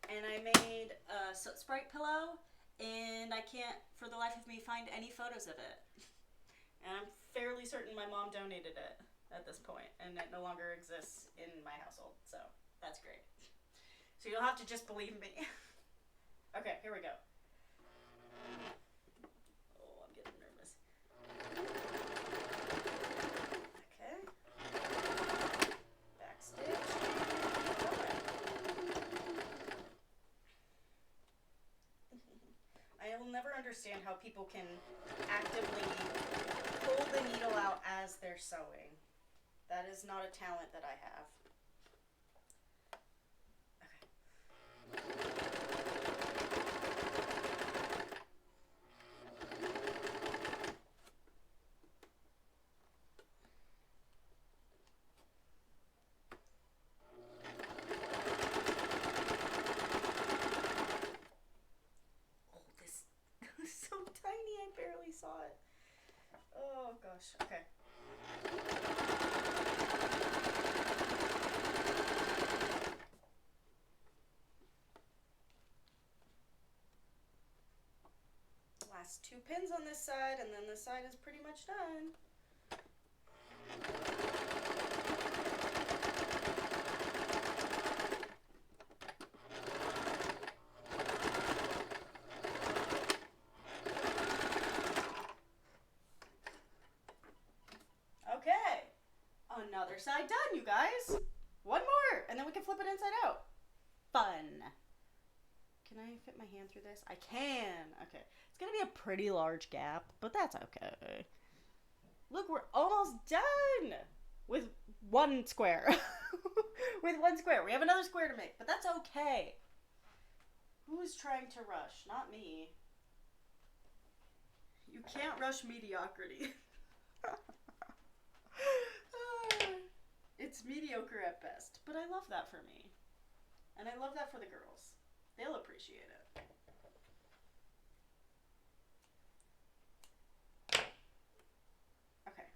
S1: and I made a Soot Sprite pillow, and I can't, for the life of me, find any photos of it. And I'm fairly certain my mom donated it at this point, and it no longer exists in my household, so that's great. So you'll have to just believe me. Okay, here we go. Oh, I'm getting nervous. Okay. Back stitch. I will never understand how people can actively pull the needle out as they're sewing. That is not a talent that I have. So tiny, I barely saw it. Oh gosh, okay. Last 2 pins on this side, and then this side is pretty much done. Okay, another side done, you guys. One more, and then we can flip it inside out. Fun. Can I fit my hand through this? I can. Okay. It's going to be a pretty large gap, but that's okay. Look, we're almost done with one square. With one square. We have another square to make, but that's okay. Who's trying to rush? Not me. You can't rush mediocrity. It's mediocre at best, but I love that for me. And I love that for the girls. They'll appreciate it. Okay.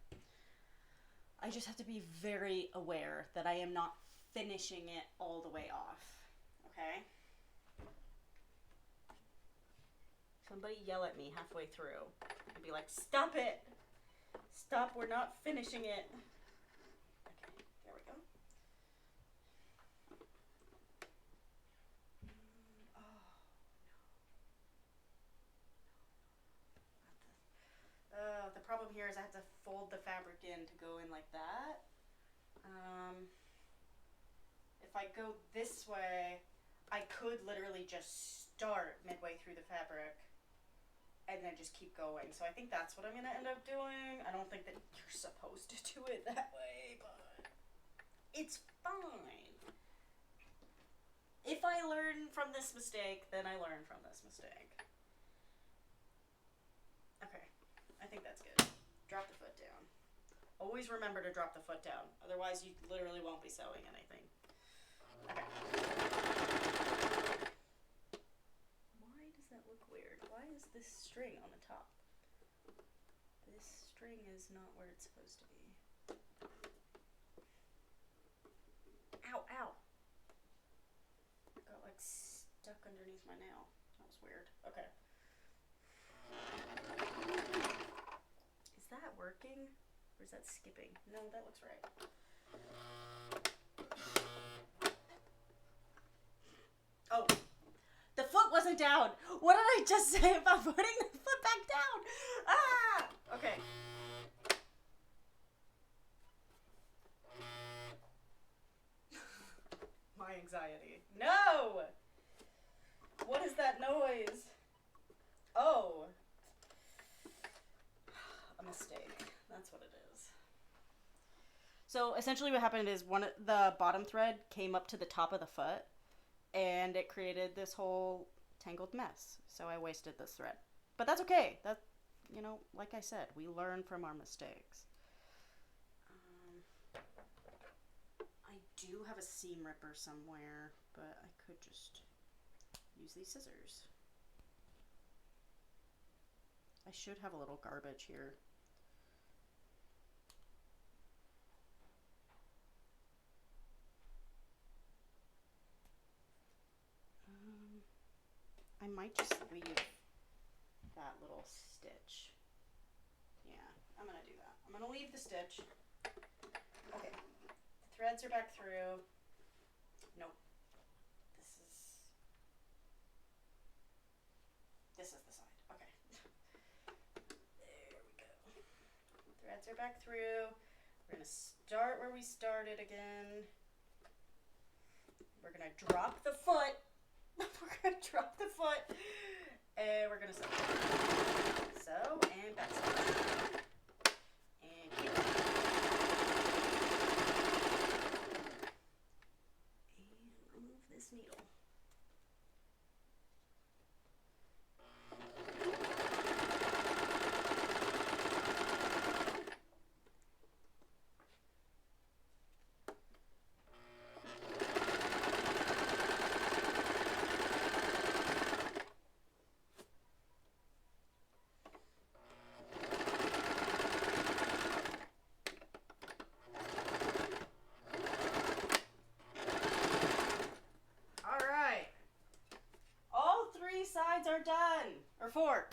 S1: I just have to be very aware that I am not finishing it all the way off. Okay? Somebody yell at me halfway through and be like, "Stop it! Stop, we're not finishing it." Okay, there we go. The problem here is I have to fold the fabric in to go in like that. If I go this way, I could literally just start midway through the fabric and then just keep going. So I think that's what I'm going to end up doing. I don't think that you're supposed to do it that way, but it's fine. If I learn from this mistake, then I learn from this mistake. Okay, I think that's good. Drop the foot down. Always remember to drop the foot down. Otherwise, you literally won't be sewing anything. Okay. Why does that look weird? Why is this string on the top? This string is not where it's supposed to be. Ow, ow. It got like stuck underneath my nail. That was weird. Okay. Is that working? Or is that skipping? No, that looks right. Oh, the foot wasn't down. What did I just say about putting the foot back down? Ah! Okay. My anxiety. No! What is that noise? Oh. A mistake. That's what it is. So essentially what happened is the bottom thread came up to the top of the foot and it created this whole tangled mess. So I wasted this thread. But that's okay.
S2: you know, like I said, we learn from our mistakes. I do have a seam ripper somewhere, but I could just use these scissors. I should have a little garbage here. I might just leave that little stitch. Yeah, I'm gonna do that. I'm gonna leave the stitch. Okay, the threads are back through. Nope. This is the side. Okay. There we go. Threads are back through. We're gonna start where we started again. We're gonna drop the foot. We're gonna drop the foot. And we're gonna sew. Sew and back sew. And keep it. And remove this needle. Sides are done. Or 4.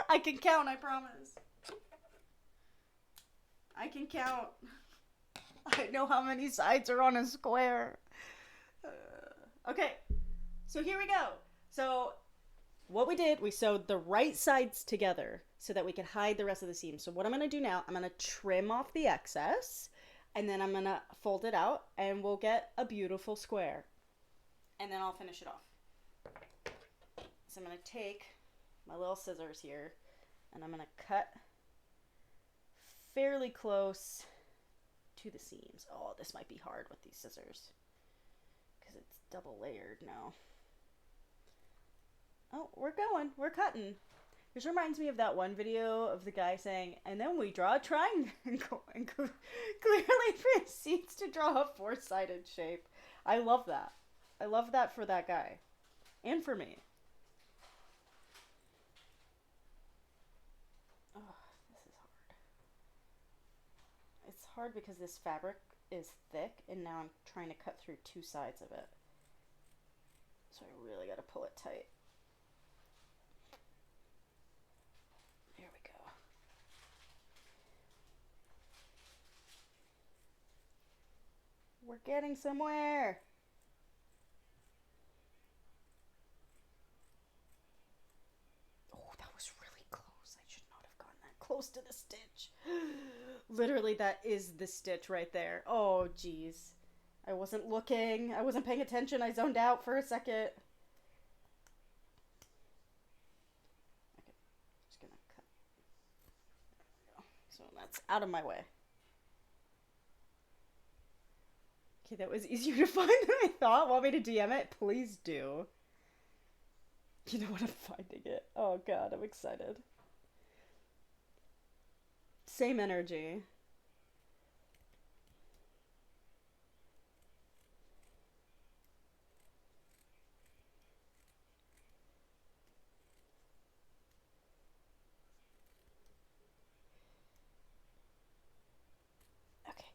S2: I can count, I promise. I can count. I know how many sides are on a square. Okay, so here we go. So what we did, we sewed the right sides together so that we could hide the rest of the seam. So what I'm going to do now, I'm going to trim off the excess, and then I'm going to fold it out, and we'll get a beautiful square. And then I'll finish it off. So I'm going to take my little scissors here, and I'm going to cut fairly close to the seams. Oh, this might be hard with these scissors because it's double layered now. Oh, we're going. We're cutting. This reminds me of that one video of the guy saying, and then we draw a triangle and clearly proceeds to draw a 4-sided shape. I love that. I love that for that guy and for me. It's hard because this fabric is thick and now I'm trying to cut through 2 sides of it. So I really got to pull it tight. There we go. We're getting somewhere. Oh, that was really close. I should not have gotten that close to the stitch. Literally, that is the stitch right there. Oh, geez. I wasn't looking. I wasn't paying attention. I zoned out for a second. Okay, just gonna cut. There we go. So that's out of my way. Okay, that was easier to find than I thought. Want me to DM it? Please do. You know what? I'm finding it. Oh, God, I'm excited. Same energy. Okay.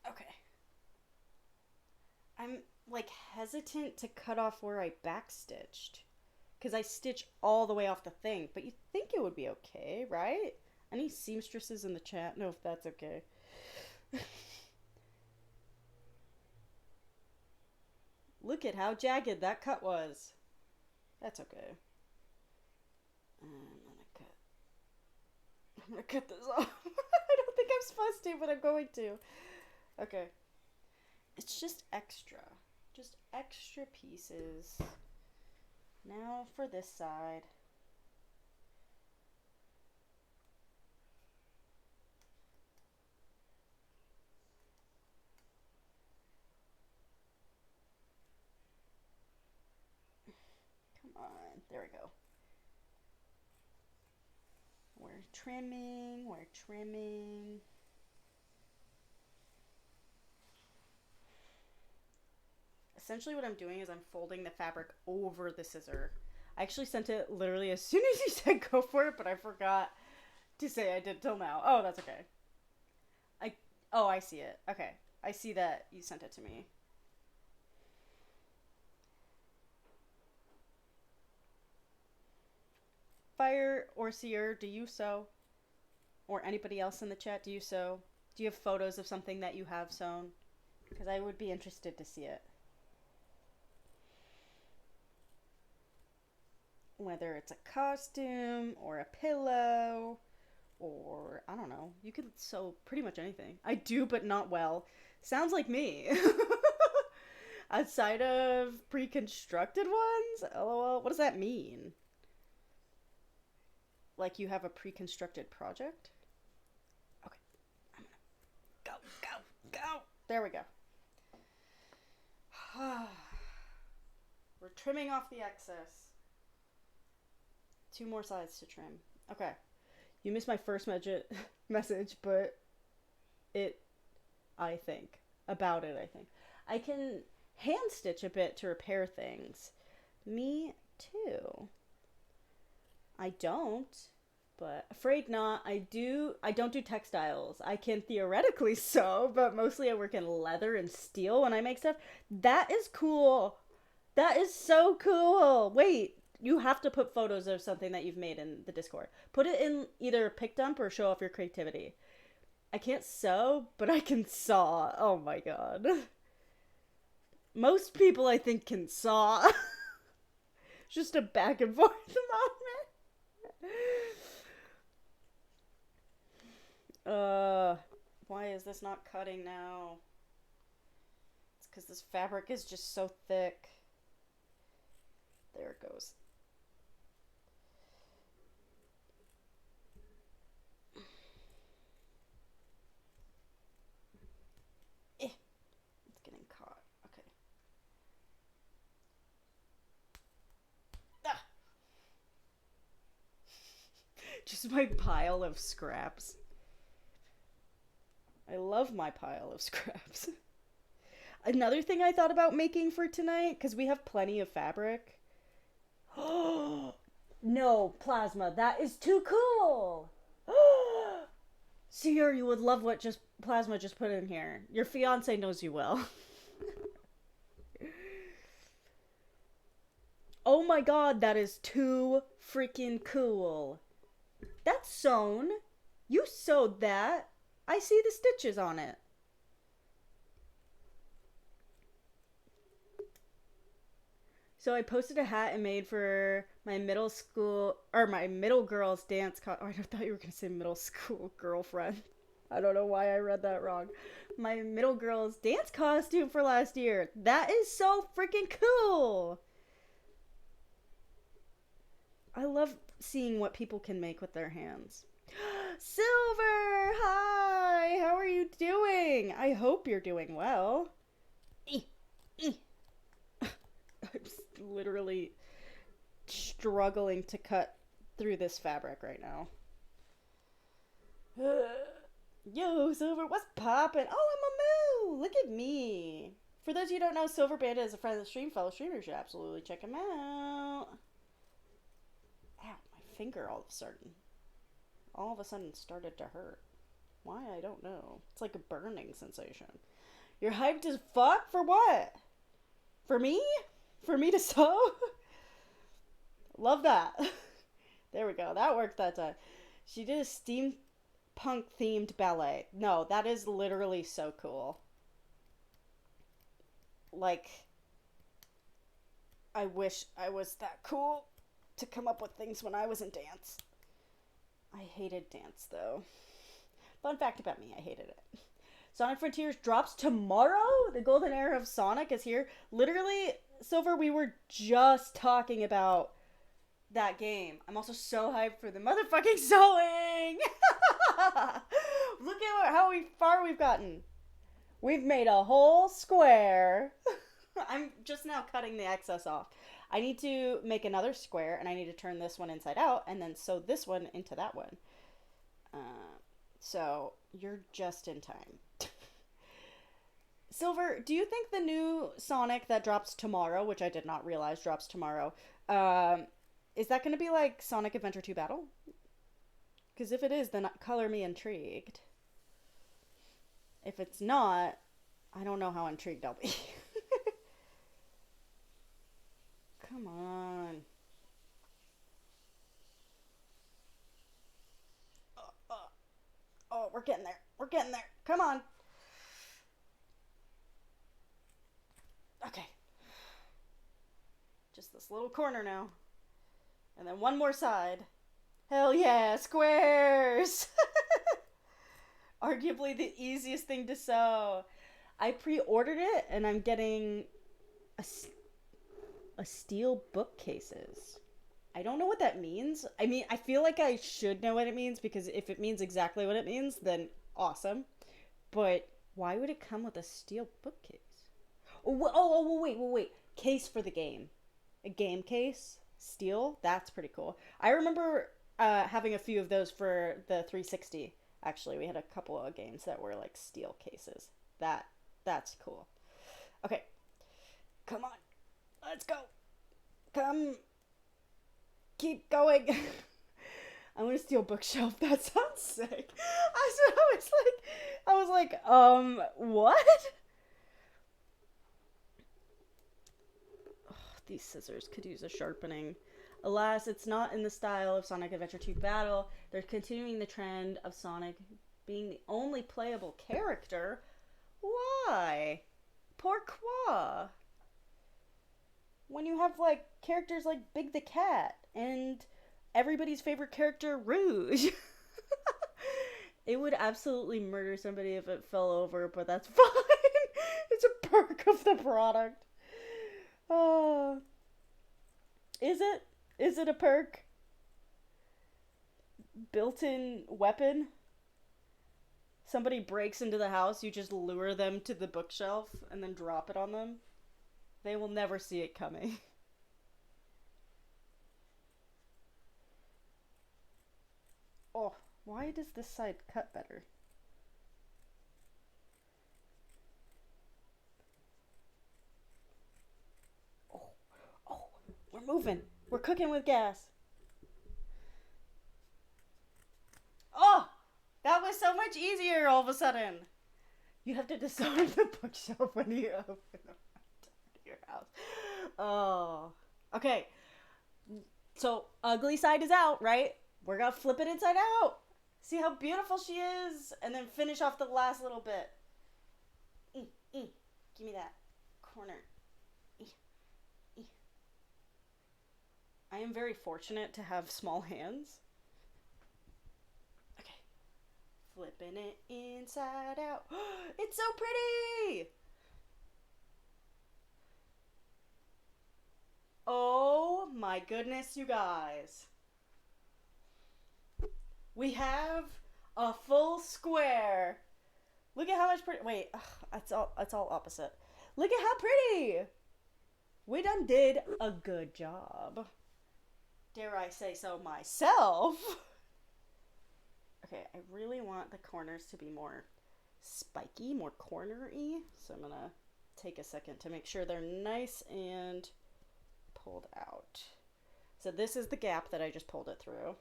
S2: Okay. I'm like hesitant to cut off where I backstitched because I stitch all the way off the thing, but you think it would be okay, right? Any seamstresses in the chat know if that's okay. Look at how jagged that cut was. That's okay. I'm gonna cut this off. I don't think I'm supposed to, but I'm going to. Okay. It's just extra pieces. Now for this side.
S1: on. There we go. We're trimming. We're trimming. Essentially what I'm doing is I'm folding the fabric over the scissor. I actually sent it literally as soon as you said go for it, but I forgot to say I did till now. Oh, that's okay. I see it. Okay. I see that you sent it to me. Fire or Seer, do you sew? Or anybody else in the chat, do you sew? Do you have photos of something that you have sewn? Because I would be interested to see it. Whether it's a costume or a pillow or I don't know. You could sew pretty much anything. I do, but not well. Sounds like me. Outside of pre-constructed ones? LOL. What does that mean? Like you have a pre-constructed project? Okay. I'm gonna go. There we go. We're trimming off the excess. 2 more sides to trim. Okay. You missed my first message, but I think. I can hand stitch a bit to repair things. Me too. I don't, but afraid not. I don't do textiles. I can theoretically sew, but mostly I work in leather and steel when I make stuff. That is cool. That is so cool. Wait, you have to put photos of something that you've made in the Discord. Put it in either a pic dump or show off your creativity. I can't sew, but I can saw. Oh my god. Most people I think can saw. Just a back and forth moment. Why is this not cutting now? It's because this fabric is just so thick. There it goes. It's getting caught. Okay. Ah! Just my pile of scraps. I love my pile of scraps. Another thing I thought about making for tonight, because we have plenty of fabric. Oh, no, Plasma, that is too cool. Seer, you would love what Plasma just put in here. Your fiance knows you will. Oh my god, that is too freaking cool. That's sewn. You sewed that. I see the stitches on it. So I posted a hat I made for my middle girl's dance oh, I thought you were going to say middle school girlfriend. I don't know why I read that wrong. My middle girl's dance costume for last year. That is so freaking cool. I love seeing what people can make with their hands. Silver, hi, how are you doing? I hope you're doing well. I'm literally struggling to cut through this fabric right now. Yo, Silver, what's poppin'? Oh, I'm a moo! Look at me. For those of you who don't know, Silver Bandit is a friend of the stream, fellow streamer. You should absolutely check him out. Ow, my finger all of a sudden started to hurt. Why, I don't know. It's like a burning sensation. You're hyped as fuck? For what? For me? For me to sew? Love that. There we go. That worked that time. She did a steampunk themed ballet. No, that is literally so cool. Like, I wish I was that cool to come up with things when I was in dance. I hated dance, though. Fun fact about me, I hated it. Sonic Frontiers drops tomorrow? The golden era of Sonic is here. Literally, Silver, we were just talking about that game. I'm also so hyped for the motherfucking sewing! Look at how far we've gotten. We've made a whole square. I'm just now cutting the excess off. I need to make another square, and I need to turn this one inside out, and then sew this one into that one. So you're just in time. Silver, do you think the new Sonic that drops tomorrow, which I did not realize drops tomorrow, is that going to be like Sonic Adventure 2 Battle? Because if it is, then color me intrigued. If it's not, I don't know how intrigued I'll be. Come on. Oh, we're getting there. We're getting there. Come on. Okay. Just this little corner now. And then one more side. Hell yeah, squares! Arguably the easiest thing to sew. I pre-ordered it and I'm getting a steel bookcases. I don't know what that means. I mean, I feel like I should know what it means because if it means exactly what it means, then awesome. But why would it come with a steel bookcase? Wait. Case for the game. A game case? Steel? That's pretty cool. I remember having a few of those for the 360. Actually, we had a couple of games that were like steel cases. That's cool. Okay. Come on. Let's go. Come. Keep going. I want a steel bookshelf. That sounds sick. I was like, what? Oh, these scissors could use a sharpening. Alas, it's not in the style of Sonic Adventure 2 Battle. They're continuing the trend of Sonic being the only playable character. Why? Pourquoi? When you have, like, characters like Big the Cat and everybody's favorite character, Rouge. It would absolutely murder somebody if it fell over, but that's fine. It's a perk of the product. Oh. Is it? Is it a perk? Built-in weapon? Somebody breaks into the house, you just lure them to the bookshelf and then drop it on them. They will never see it coming. Oh, why does this side cut better? Oh, we're moving. We're cooking with gas. Oh, that was so much easier all of a sudden. You have to disarm the bookshelf when you open your house. Oh, okay. So ugly side is out, right? We're gonna flip it inside out. See how beautiful she is, and then finish off the last little bit. Give me that corner. I am very fortunate to have small hands. Okay. Flipping it inside out. It's so pretty! Oh my goodness, you guys. We have a full square. Look at how much pretty. Wait, that's all opposite. Look at how pretty. We done did a good job. Dare I say so myself. Okay, I really want the corners to be more spiky, more corner-y. So I'm gonna take a second to make sure they're nice and pulled out. So this is the gap that I just pulled it through.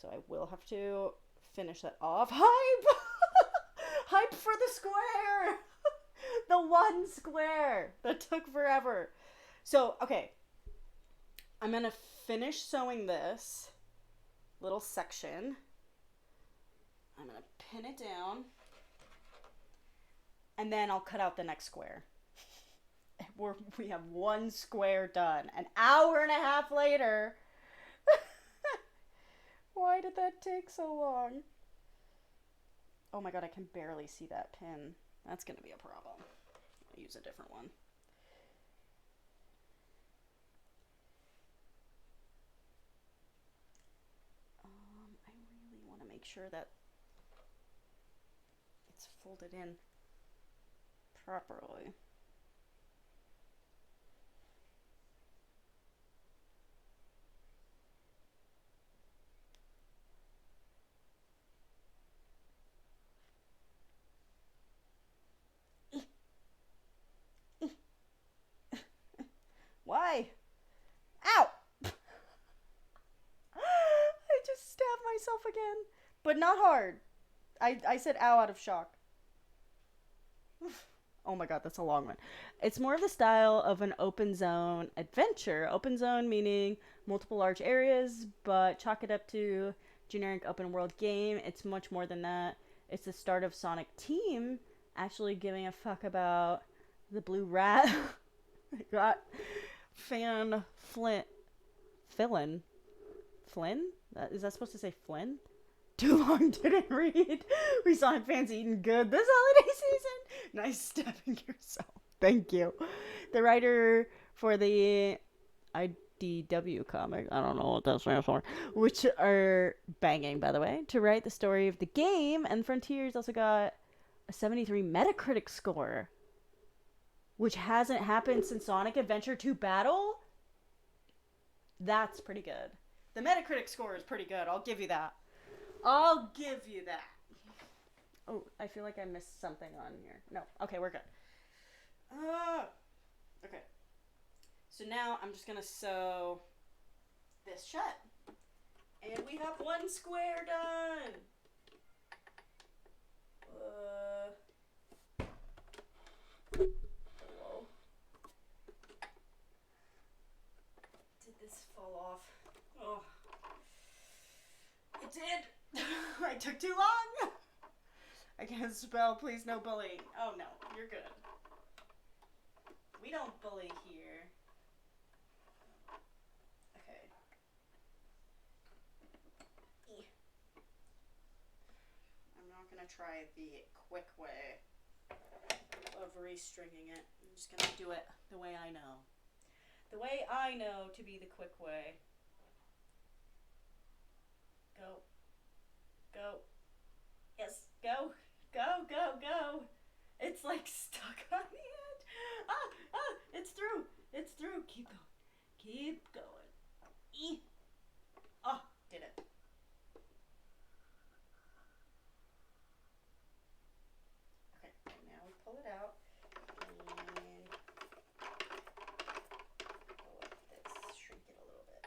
S1: So I will have to finish that off. Hype! Hype for the square! The one square that took forever. So, okay. I'm going to finish sewing this little section. I'm going to pin it down. And then I'll cut out the next square. We have one square done. An hour and a half later. Why did that take so long? Oh my god, I can barely see that pin. That's going to be a problem. I'll use a different one. I really want to make sure that it's folded in properly. again. But not hard. I said ow out of shock. Oh my god, that's a long one. It's more of the style of an open zone adventure. Open zone meaning multiple large areas, but chalk it up to generic open world game. It's much more than that. It's the start of Sonic Team actually giving a fuck about the blue rat. I got fan Flint. Flynn? Flynn? Is that supposed to say Flynn? Too long didn't read. We saw fans eating good this holiday season. Nice stepping yourself. Thank you. The writer for the IDW comic, I don't know what that stands for, which are banging, by the way, to write the story of the game. And Frontiers also got a 73 Metacritic score, which hasn't happened since Sonic Adventure 2 Battle. That's pretty good. The Metacritic score is pretty good. I'll give you that. I'll give you that. Oh, I feel like I missed something on here. No. Okay, we're good. Okay. So now I'm just going to sew this shut. And we have one square done. Hello. Did this fall off? Oh. It did. I took too long. I can't spell. Please, no bullying. Oh no, you're good. We don't bully here. Okay. I'm not gonna try the quick way of restringing it. I'm just gonna do it the way I know. The way I know to be the quick way. Go. Go. Yes, go. Go, go, go. It's like stuck on the edge. It's through. It's through. Keep going. Keep going. Oh, did it. Okay, now we pull it out. And go like this. Shrink it a little bit.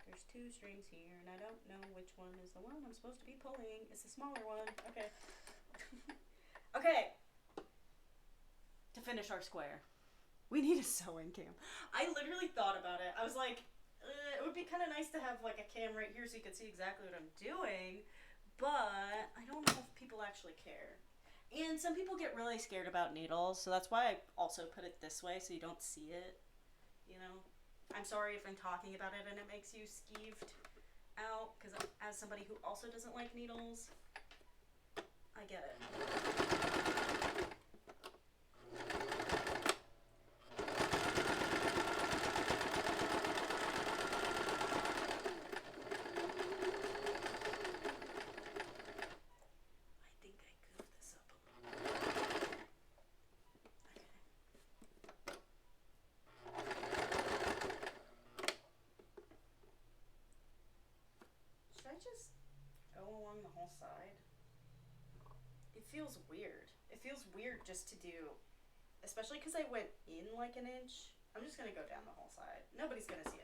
S1: There's two strings here, and I don't know which one is the one I'm supposed to be pulling. It's the smaller one. Okay. Okay. To finish our square, we need a sewing cam. I literally thought about it. I was like, it would be kind of nice to have like a cam right here so you could see exactly what I'm doing, but I don't know if people actually care. And some people get really scared about needles, so that's why I also put it this way so you don't see it, you know? I'm sorry if I'm talking about it and it makes you skeeved out, because as somebody who also doesn't like needles, I get it. I think I goofed this up a little. Should I just go along the whole side? It feels weird. It feels weird just to do, especially because I went in like an inch. I'm just going to go down the whole side. Nobody's going to see it.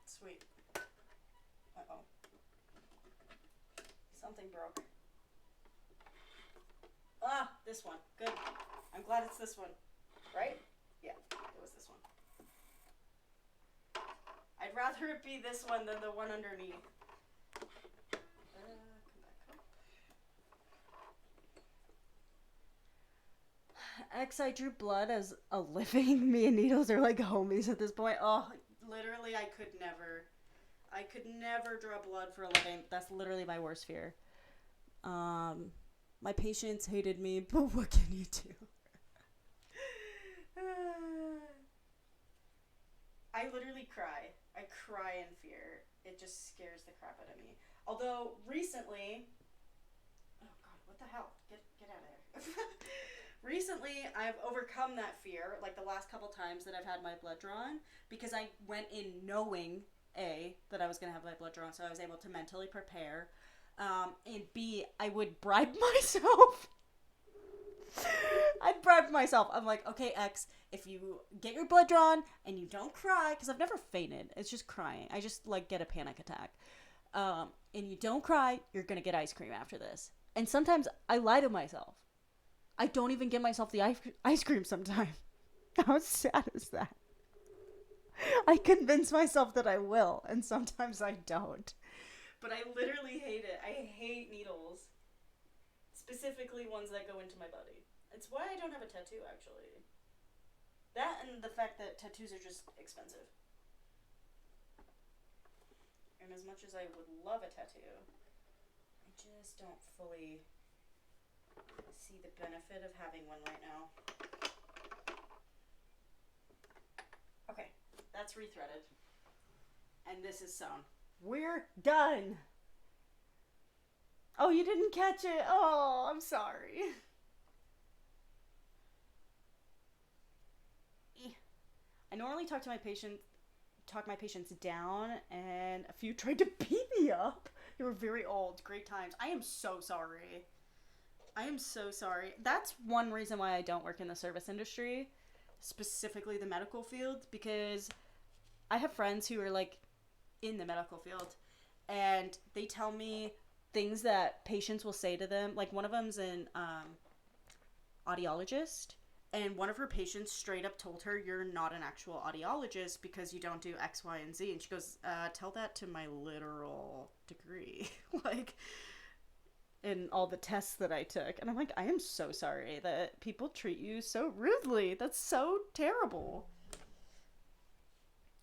S1: Sweet. Uh-oh. Something broke. Ah, this one. Good. I'm glad it's this one. Right? Yeah, it was this one. I'd rather it be this one than the one underneath. Come back up. X, I drew blood as a living. Me and Needles are like homies at this point. Oh, literally, I could never draw blood for a living. That's literally my worst fear. My patients hated me, but what can you do? I literally cry. I cry in fear. It just scares the crap out of me. Although recently, oh god, what the hell? Get out of there. Recently, I've overcome that fear, like the last couple times that I've had my blood drawn, because I went in knowing A, that I was going to have my blood drawn, so I was able to mentally prepare. And B, I would bribe myself. I'd bribe myself. I'm like, okay, X, if you get your blood drawn and you don't cry, because I've never fainted, it's just crying. I just like get a panic attack. And you don't cry, you're gonna get ice cream after this. And sometimes I lie to myself. I don't even give myself the ice cream sometimes. How sad is that? I convince myself that I will, and sometimes I don't.
S2: But I literally hate it. I hate needles. Specifically ones that go into my body. It's why I don't have a tattoo, actually. That and the fact that tattoos are just expensive. And as much as I would love a tattoo, I just don't fully see the benefit of having one right now. Okay, that's rethreaded. And this is sewn.
S1: We're done. Oh, you didn't catch it. Oh, I'm sorry. I normally talk my patients down, and a few tried to beat me up. They were very old. Great times. I am so sorry. I am so sorry. That's one reason why I don't work in the service industry, specifically the medical field, because I have friends who are like in the medical field, and they tell me things that patients will say to them. Like, one of them's an audiologist, and one of her patients straight up told her, "You're not an actual audiologist because you don't do X, Y, and Z." And she goes, tell that to my literal degree. Like, in all the tests that I took. And I'm like, I am so sorry that people treat you so rudely. That's so terrible.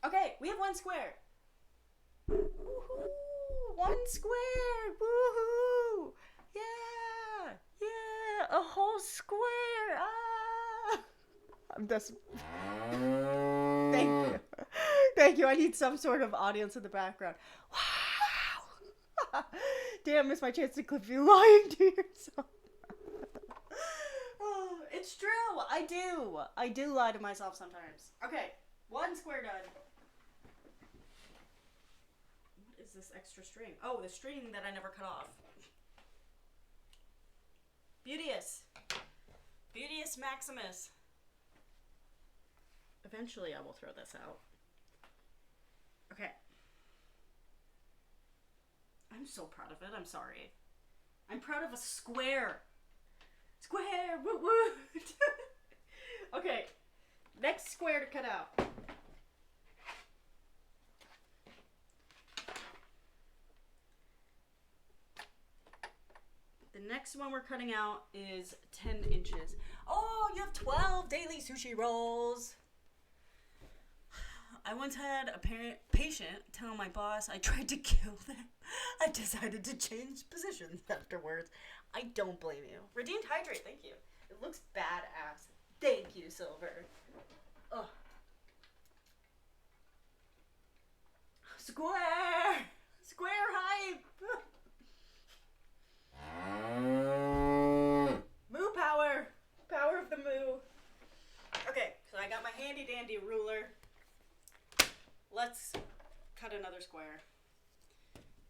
S1: Okay, we have one square. Woohoo! One square! Woohoo! Yeah! Yeah! A whole square! Ah! I'm just... Thank you. Thank you. I need some sort of audience in the background. Wow! Damn, missed my chance to clip you lying to yourself. Oh, it's true. I do lie to myself sometimes. Okay, one square done.
S2: What is this extra string? Oh, the string that I never cut off. Beauteous. Beauteous Maximus. Eventually I will throw this out. Okay. I'm so proud of it. I'm sorry. I'm proud of a square. Square! Woo woo! Okay. Next square to cut out. The next one we're cutting out is 10 inches. Oh, you have 12 daily sushi rolls. I once had a patient tell my boss I tried to kill them. I decided to change positions afterwards. I don't blame you. Redeemed Hydrate, thank you. It looks badass. Thank you, Silver. Ugh. Square! Square hype! Moo power! Power of the moo. Okay, so I got my handy dandy ruler. Let's cut another square.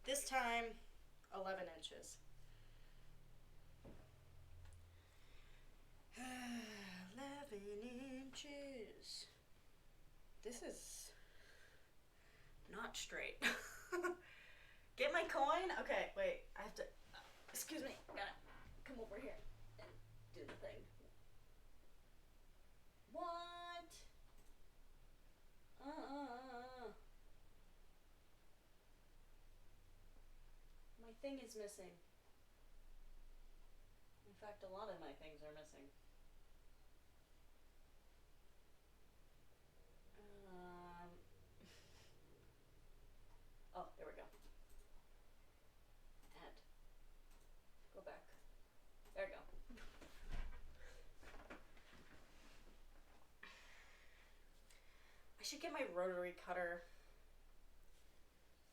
S2: This time, 11 inches. 11 inches. This is not straight. Get my coin? Okay, wait. I have to... excuse me. Gotta come over here and do the thing. What? My thing is missing. In fact, a lot of my things are missing. Oh, there we go. And go back. There we go. I should get my rotary cutter.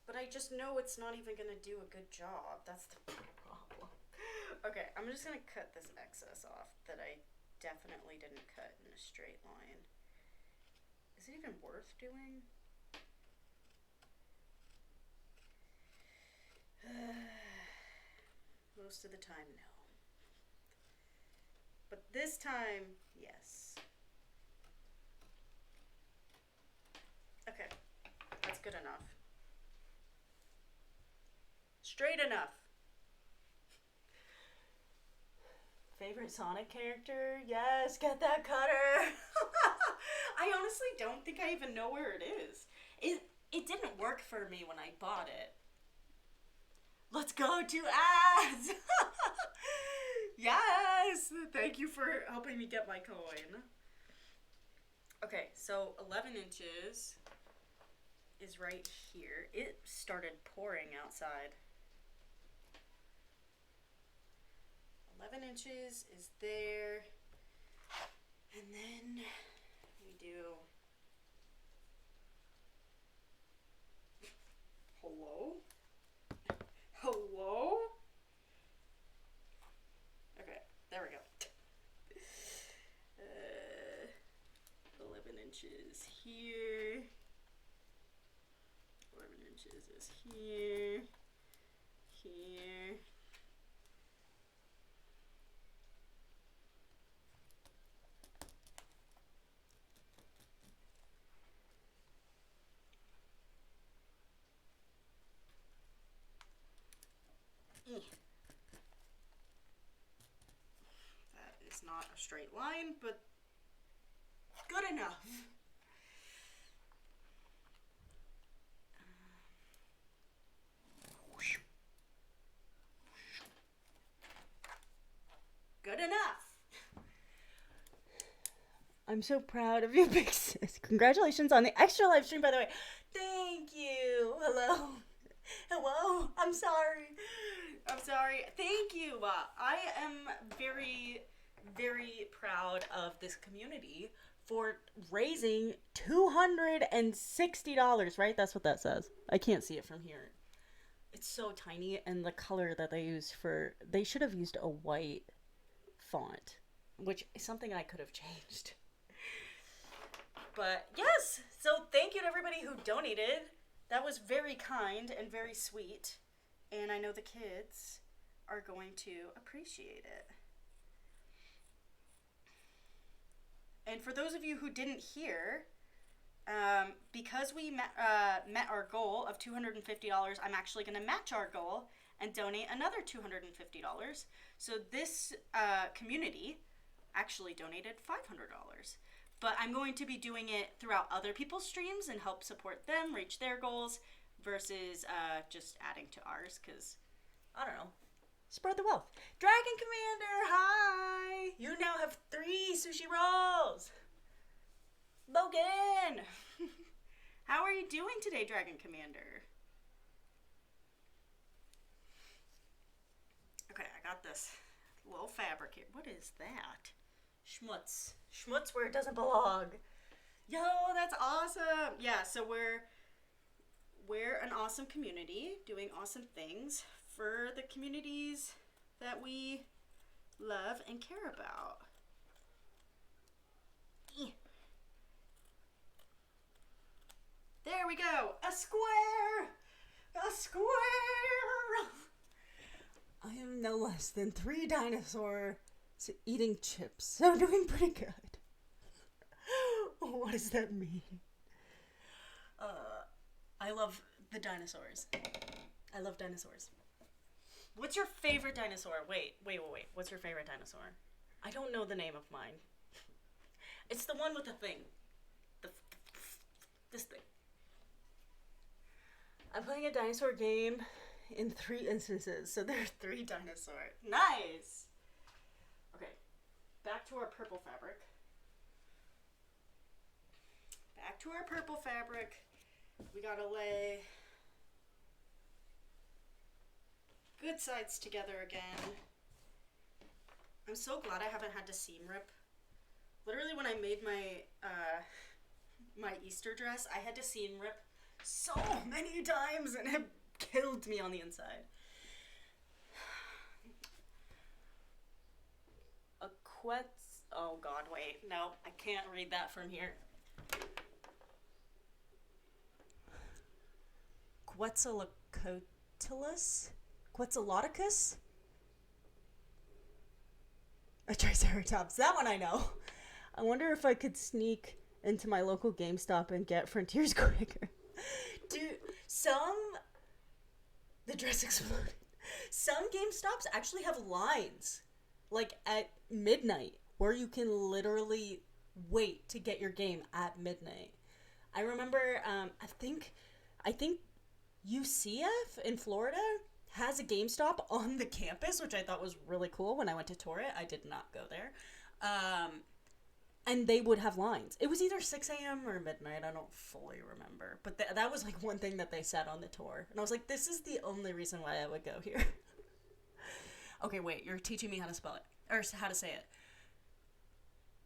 S2: But I just know it's not even gonna do a good job. That's the problem. Okay, I'm just gonna cut this excess off that I definitely didn't cut in a straight line. Is it even worth doing? Most of the time, no. But this time, yes. Okay, that's good enough. Straight enough. Favorite Sonic character? Yes, get that cutter. I honestly don't think I even know where it is. It didn't work for me when I bought it. Let's go to ads. Yes. Thank you for helping me get my coin. Okay, so 11 inches is right here. It started pouring outside. 11 inches is there. And then we do. Hello? Hello? Okay, there we go. 11 inches here. 11 inches is here. Here. That is not a straight line, but good enough. Good enough. I'm so proud of you, big sis. Congratulations on the extra live stream, by the way. Thank you. Hello. Hello. I'm sorry. I'm sorry. Thank you. I am very, very proud of this community for raising $260, right? That's what that says. I can't see it from here. It's so tiny, and the color that they used they should have used a white font, which is something I could have changed. But yes, so thank you to everybody who donated. That was very kind and very sweet, and I know the kids are going to appreciate it. And for those of you who didn't hear, because we met our goal of $250, I'm actually going to match our goal and donate another $250. So this community actually donated $500. But I'm going to be doing it throughout other people's streams and help support them reach their goals versus just adding to ours because, I don't know, spread the wealth. Dragon Commander, hi! You now have 3 sushi rolls! Logan! How are you doing today, Dragon Commander? Okay, I got this little fabric here. What is that? Schmutz. Schmutz where it doesn't belong. Yo, that's awesome. Yeah, so we're an awesome community doing awesome things for the communities that we love and care about. There we go. A square. A square. I am no less than 3 dinosaurs eating chips, so I'm doing pretty good. What does that mean? I love the dinosaurs. I love dinosaurs. What's your favorite dinosaur? Wait. What's your favorite dinosaur? I don't know the name of mine. It's the one with the thing. This thing. I'm playing a dinosaur game in 3 instances, so there are 3 dinosaurs. Nice! Okay, back to our purple fabric. Back to our purple fabric. We gotta lay good sides together again. I'm so glad I haven't had to seam rip. Literally when I made my my Easter dress, I had to seam rip so many times and it killed me on the inside. A quetz. Oh god, wait. No, I can't read that from here. Quetzalcoatl.
S1: Quetzalcoatlus, a Triceratops. That one I know. I wonder if I could sneak into my local GameStop and get Frontier's Quicker. Dude, the dress exploded. Some GameStops actually have lines, like at midnight, where you can literally wait to get your game at midnight. I remember, I think UCF in Florida has a GameStop on the campus, which I thought was really cool when I went to tour it. I did not go there. And they would have lines. It was either 6 a.m. or midnight. I don't fully remember. But that was like one thing that they said on the tour. And I was like, this is the only reason why I would go here. Okay, wait. You're teaching me how to spell it. Or how to say it.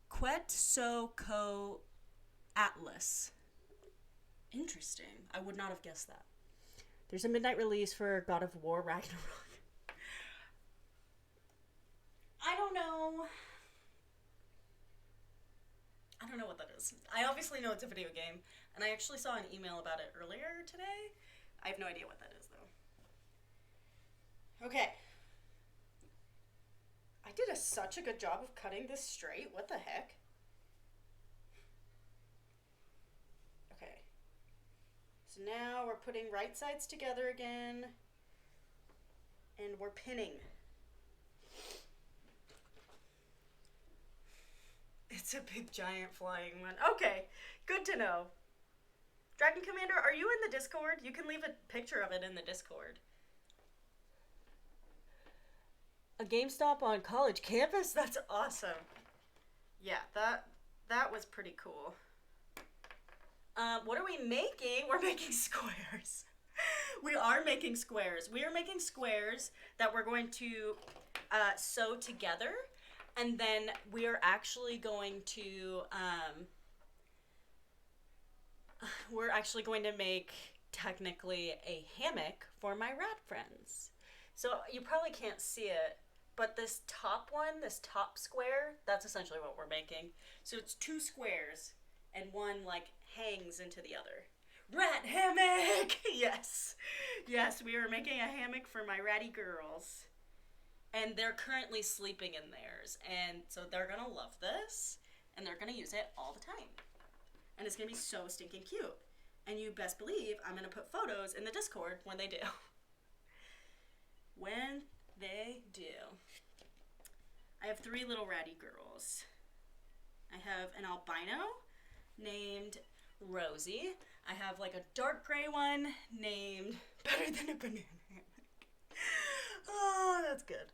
S1: Quetzalcoatlus. Interesting. I would not have guessed that. There's a midnight release for God of War Ragnarok. I don't know what that is. I obviously know it's a video game, and I actually saw an email about it earlier today. I have no idea what that is, though. Okay. I did such a good job of cutting this straight. What the heck? Okay. So now we're putting right sides together again, and we're pinning. It's a big giant flying one. Okay, good to know. Dragon Commander, are you in the Discord? You can leave a picture of it in the Discord. A GameStop on college campus? That's awesome. Yeah, that was pretty cool. What are we making? We're making squares. We are making squares. We are making squares that we're going to sew together. And then we are actually going to make technically a hammock for my rat friends. So you probably can't see it, but this top square, that's essentially what we're making. So it's 2 squares and one like hangs into the other. Rat hammock! Yes. Yes, we are making a hammock for my ratty girls. And they're currently sleeping in theirs. And so they're going to love this. And they're going to use it all the time. And it's going to be so stinking cute. And you best believe I'm going to put photos in the Discord when they do. When they do. I have 3 little ratty girls. I have an albino named Rosie. I have like a dark gray one named Better Than a Banana Hammock. Oh, that's good.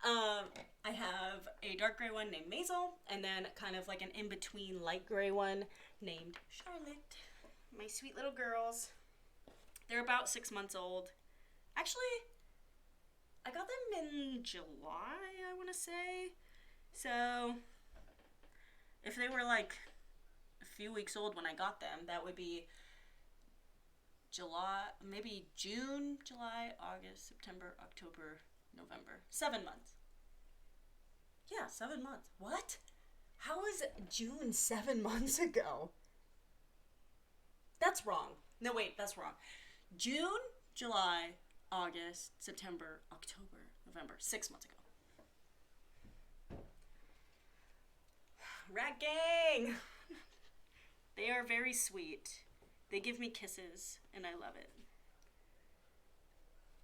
S1: I have a dark gray one named Maisel, and then kind of like an in-between light gray one named Charlotte. My sweet little girls. They're about 6 months old. Actually, I got them in July, I want to say. So, if they were like a few weeks old when I got them, that would be July, maybe June, July, August, September, October, November. 7 months. Yeah, 7 months. What? How is June 7 months ago? That's wrong. No, wait, that's wrong. June, July, August, September, October, November. 6 months ago. Rat gang! They are very sweet. They give me kisses, and I love it.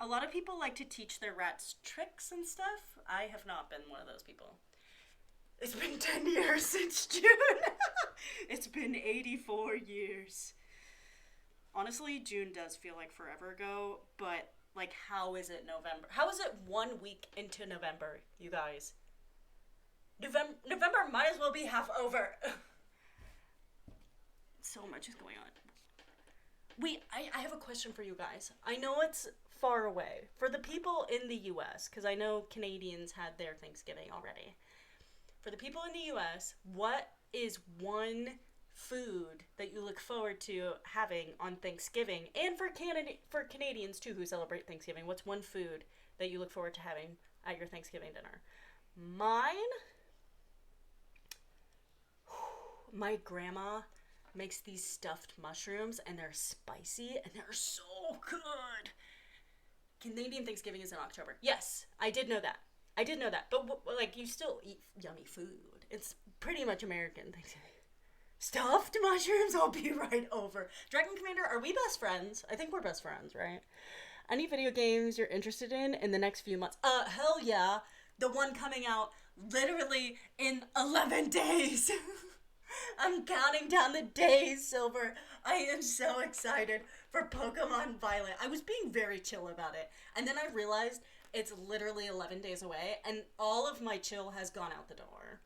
S1: A lot of people like to teach their rats tricks and stuff. I have not been one of those people. It's been 10 years since June. It's been 84 years. Honestly, June does feel like forever ago, but like, how is it November? How is it 1 week into November, you guys? November might as well be half over. So much is going on. Wait, I have a question for you guys. I know it's far away. For the people in the US, because I know Canadians had their Thanksgiving already. For the people in the US, what is one food that you look forward to having on Thanksgiving? And for Canadians too who celebrate Thanksgiving, what's one food that you look forward to having at your Thanksgiving dinner? My grandma makes these stuffed mushrooms, and they're spicy, and they're so good.
S2: Canadian Thanksgiving is in October. Yes, I did know that. I did know that. But, like, you still eat yummy food. It's pretty much American Thanksgiving. Stuffed mushrooms? I'll be right over. Dragon Commander, are we best friends? I think we're best friends, right? Any video games you're interested in the next few months? Hell yeah. The one coming out literally in 11 days. I'm counting down the days, Silver. I am so excited for Pokemon Violet. I was being very chill about it. And then I realized it's literally 11 days away, and all of my chill has gone out the door.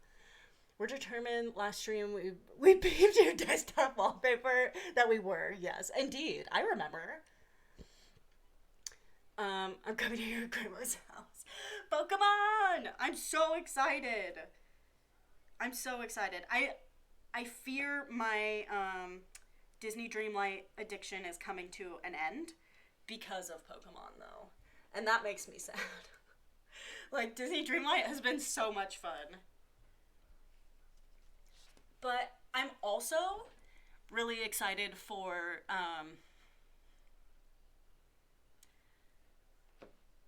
S2: We're determined. Last stream, we beamed your desktop wallpaper that we were. Yes, indeed. I remember. I'm coming to your grandma's house. Pokemon! I'm so excited. I'm so excited. I fear my Disney Dreamlight addiction is coming to an end because of Pokemon, though. And that makes me sad. Like, Disney Dreamlight has been so much fun. But I'm also really excited for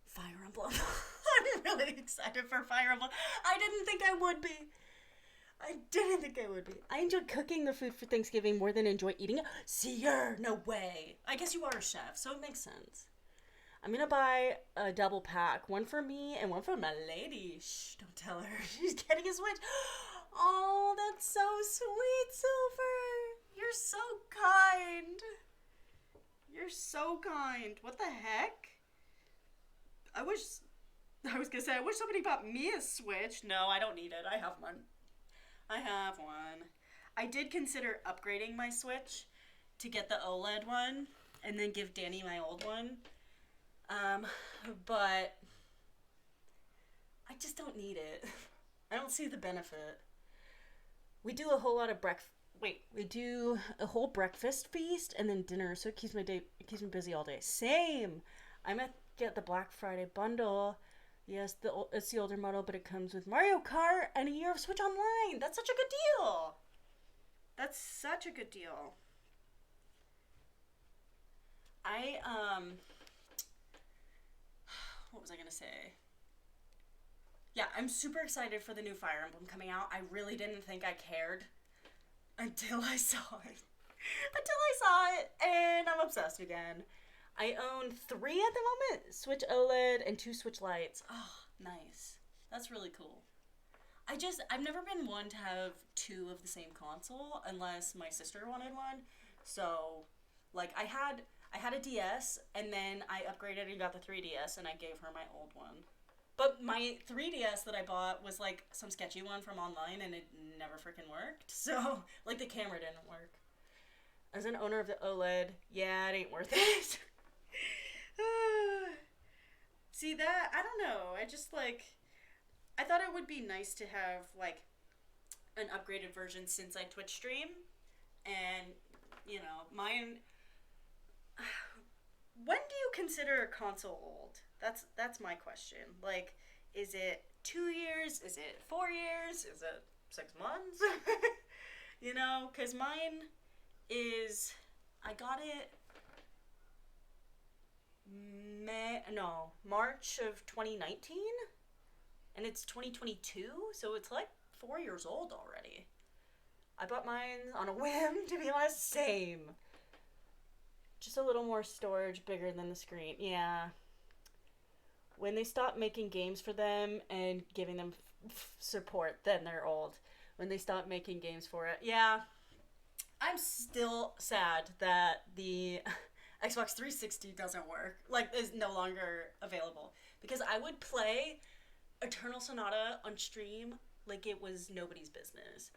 S2: Fire Emblem. I'm really excited for Fire Emblem. I didn't think I would be. I enjoyed cooking the food for Thanksgiving more than enjoy eating it. Seer, no way. I guess you are a chef, so it makes sense. I'm gonna buy a double pack. One for me and one for my lady. Shh, don't tell her. She's getting a Switch. Oh, that's so sweet, Silver. You're so kind. You're so kind. What the heck? I was gonna say, I wish somebody bought me a Switch. No, I don't need it. I have one. I did consider upgrading my Switch to get the OLED one and then give Danny my old one. But I just don't need it. I don't see the benefit. We do a whole lot of we do a whole breakfast feast and then dinner, so it keeps me busy all day. Same. I'm at get the Black Friday bundle. Yes, it's the older model, but it comes with Mario Kart and a year of Switch Online. That's such a good deal. What was I gonna say? Yeah, I'm super excited for the new Fire Emblem coming out. I really didn't think I cared until I saw it. And I'm obsessed again. I own 3 at the moment. Switch OLED and 2 Switch Lights. Oh, nice. That's really cool. I've never been one to have 2 of the same console unless my sister wanted one. So, like, I had a DS, and then I upgraded and got the 3DS, and I gave her my old one. But my 3DS that I bought was, like, some sketchy one from online, and it never freaking worked. So, like, the camera didn't work. As an owner of the OLED, yeah, it ain't worth it. See that? I don't know. I thought it would be nice to have, like, an upgraded version since I Twitch stream. And, you know, mine... When do you consider a console old? That's my question. Like, is it 2 years? Is it 4 years? Is it 6 months? You know, because mine is... I got it... March of 2019, and it's 2022, so it's like 4 years old already. I bought mine on a whim, to be honest. Same. Just a little more storage, bigger than the screen. Yeah. When they stop making games for them and giving them support, then they're old. When they stop making games for it. Yeah. I'm still sad that the Xbox 360 doesn't work. Like, is no longer available. Because I would play Eternal Sonata on stream like it was nobody's business.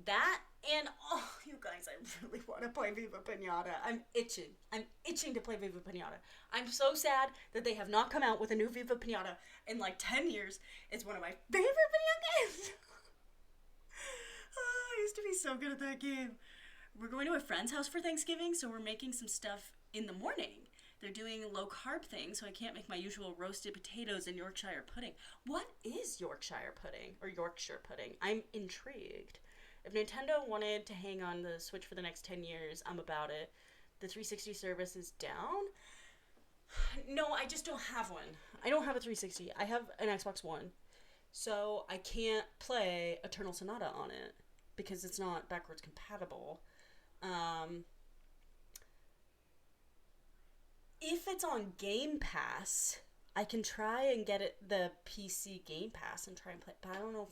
S2: That, and, oh, you guys, I really want to play Viva Pinata. I'm itching to play Viva Pinata. I'm so sad that they have not come out with a new Viva Pinata in, like, 10 years. It's one of my favorite video games. Oh, I used to be so good at that game. We're going to a friend's house for Thanksgiving, so we're making some stuff in the morning. They're doing low-carb things, so I can't make my usual roasted potatoes and Yorkshire pudding. What is Yorkshire pudding, or Yorkshire pudding? I'm intrigued. If Nintendo wanted to hang on the Switch for the next 10 years, I'm about it. The 360 service is down. No, I just don't have one. I don't have a 360. I have an Xbox One. So I can't play Eternal Sonata on it because it's not backwards compatible. Um, if it's on Game Pass, I can try and get it the PC Game Pass and try and play. But I don't know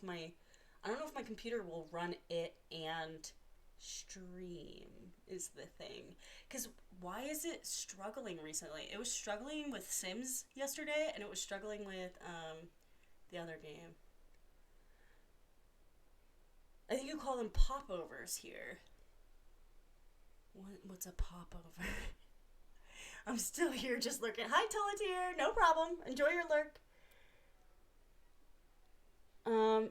S2: if my computer will run it and stream is the thing. Because why is it struggling recently? It was struggling with Sims yesterday, and it was struggling with the other game. I think you call them popovers here. What's a popover? I'm still here just lurking. Hi, Telletier. No problem. Enjoy your lurk. Um,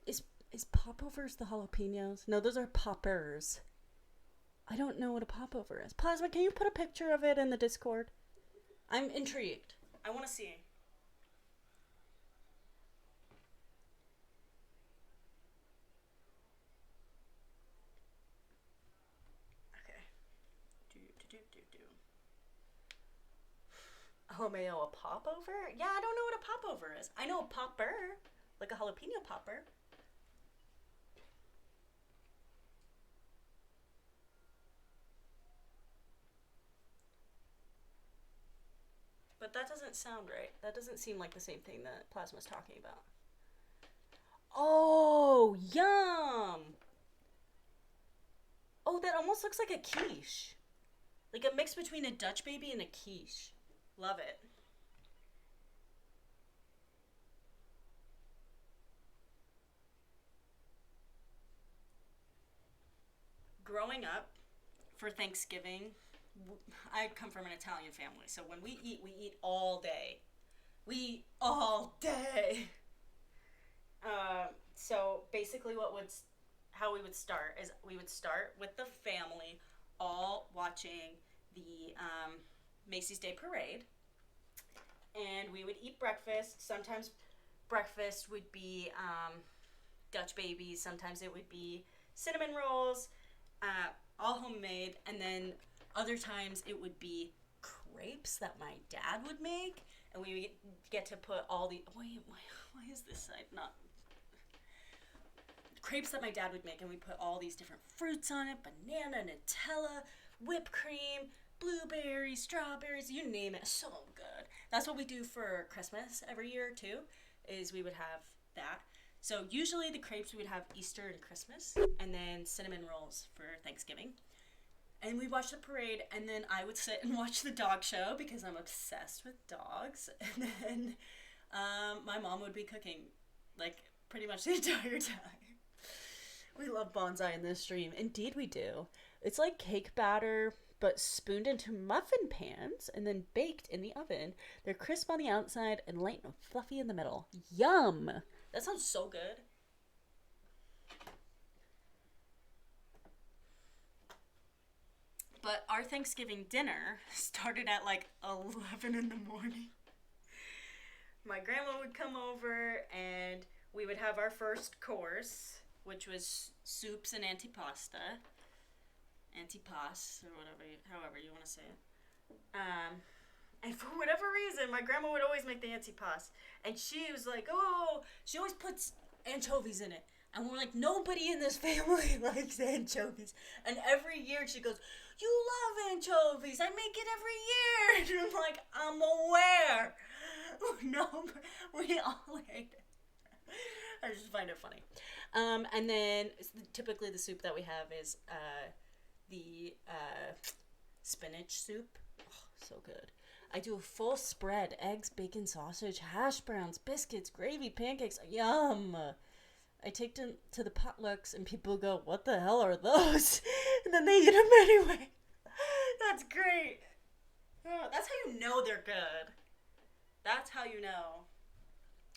S2: is popovers the jalapenos? No, those are poppers. I don't know what a popover is. Plasma, can you put a picture of it in the Discord? I'm intrigued. I want to see. Okay. Do. Oh, mayo, a popover? Yeah, I don't know what a popover is. I know a popper, like a jalapeno popper. But that doesn't sound right. That doesn't seem like the same thing that Plasma's talking about. Oh, yum! Oh, that almost looks like a quiche. Like a mix between a Dutch baby and a quiche. Love it. Growing up, for Thanksgiving, I come from an Italian family, so when we eat all day. We eat all day. So basically, how we would start is we would start with the family all watching the Macy's Day Parade, and we would eat breakfast. Sometimes breakfast would be Dutch babies. Sometimes it would be cinnamon rolls, all homemade, and then other times it would be crepes that my dad would make, and we would get to put all the why is this side not crepes that my dad would make, and we put all these different fruits on it: banana, Nutella, whipped cream, blueberries, strawberries, you name it. So good. That's what we do for Christmas every year too, is we would have that. So usually the crepes we would have Easter and Christmas, and then cinnamon rolls for Thanksgiving. And we watched the parade, and then I would sit and watch the dog show because I'm obsessed with dogs. And then my mom would be cooking, like, pretty much the entire time. We love bonsai in this stream. Indeed, we do. It's like cake batter, but spooned into muffin pans and then baked in the oven. They're crisp on the outside and light and fluffy in the middle. Yum! That sounds so good. But our Thanksgiving dinner started at like 11 in the morning. My grandma would come over and we would have our first course, which was soups and antipasta. Antipas, or however you want to say it. And for whatever reason, my grandma would always make the antipas. And she was like, oh, she always puts anchovies in it. And we're like, nobody in this family likes anchovies. And every year she goes, you love anchovies. I make it every year. And I'm like, I'm aware. No, we all hate it. I just find it funny. And then typically the soup that we have is the spinach soup. Oh, so good. I do a full spread: eggs, bacon, sausage, hash browns, biscuits, gravy, pancakes. Yum! I take them to the potlucks and people go, what the hell are those? And then they eat them anyway. That's great. Oh, that's how you know they're good. That's how you know.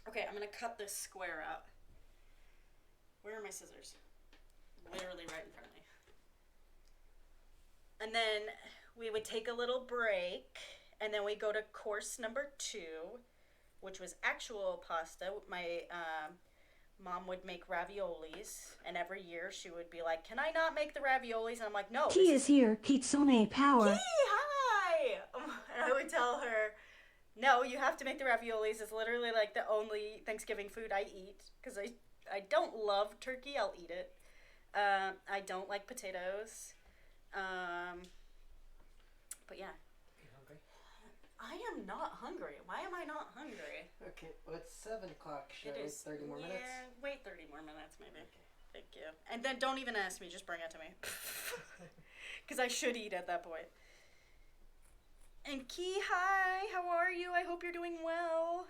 S2: Okay, I'm going to cut this square out. Where are my scissors? Literally right in front of me. And then we would take a little break, and then we go to course number 2, which was actual pasta. Mom would make raviolis, and every year she would be like, "Can I not make the raviolis?" And I'm like, "No."
S3: Key is here. Kitsune power.
S2: Key, hi! And I would tell her, "No, you have to make the raviolis. It's literally like the only Thanksgiving food I eat, because I don't love turkey. I'll eat it. I don't like potatoes. But yeah."
S4: You hungry?
S2: I am not hungry. Why am I not hungry?
S4: Okay, well, it's 7 o'clock. Should I
S2: It
S4: wait
S2: is.
S4: 30 more minutes?
S2: Yeah, wait 30 more minutes maybe.
S4: Okay.
S2: Thank you. And then don't even ask me. Just bring it to me. Because I should eat at that point. And Key, hi. How are you? I hope you're doing well.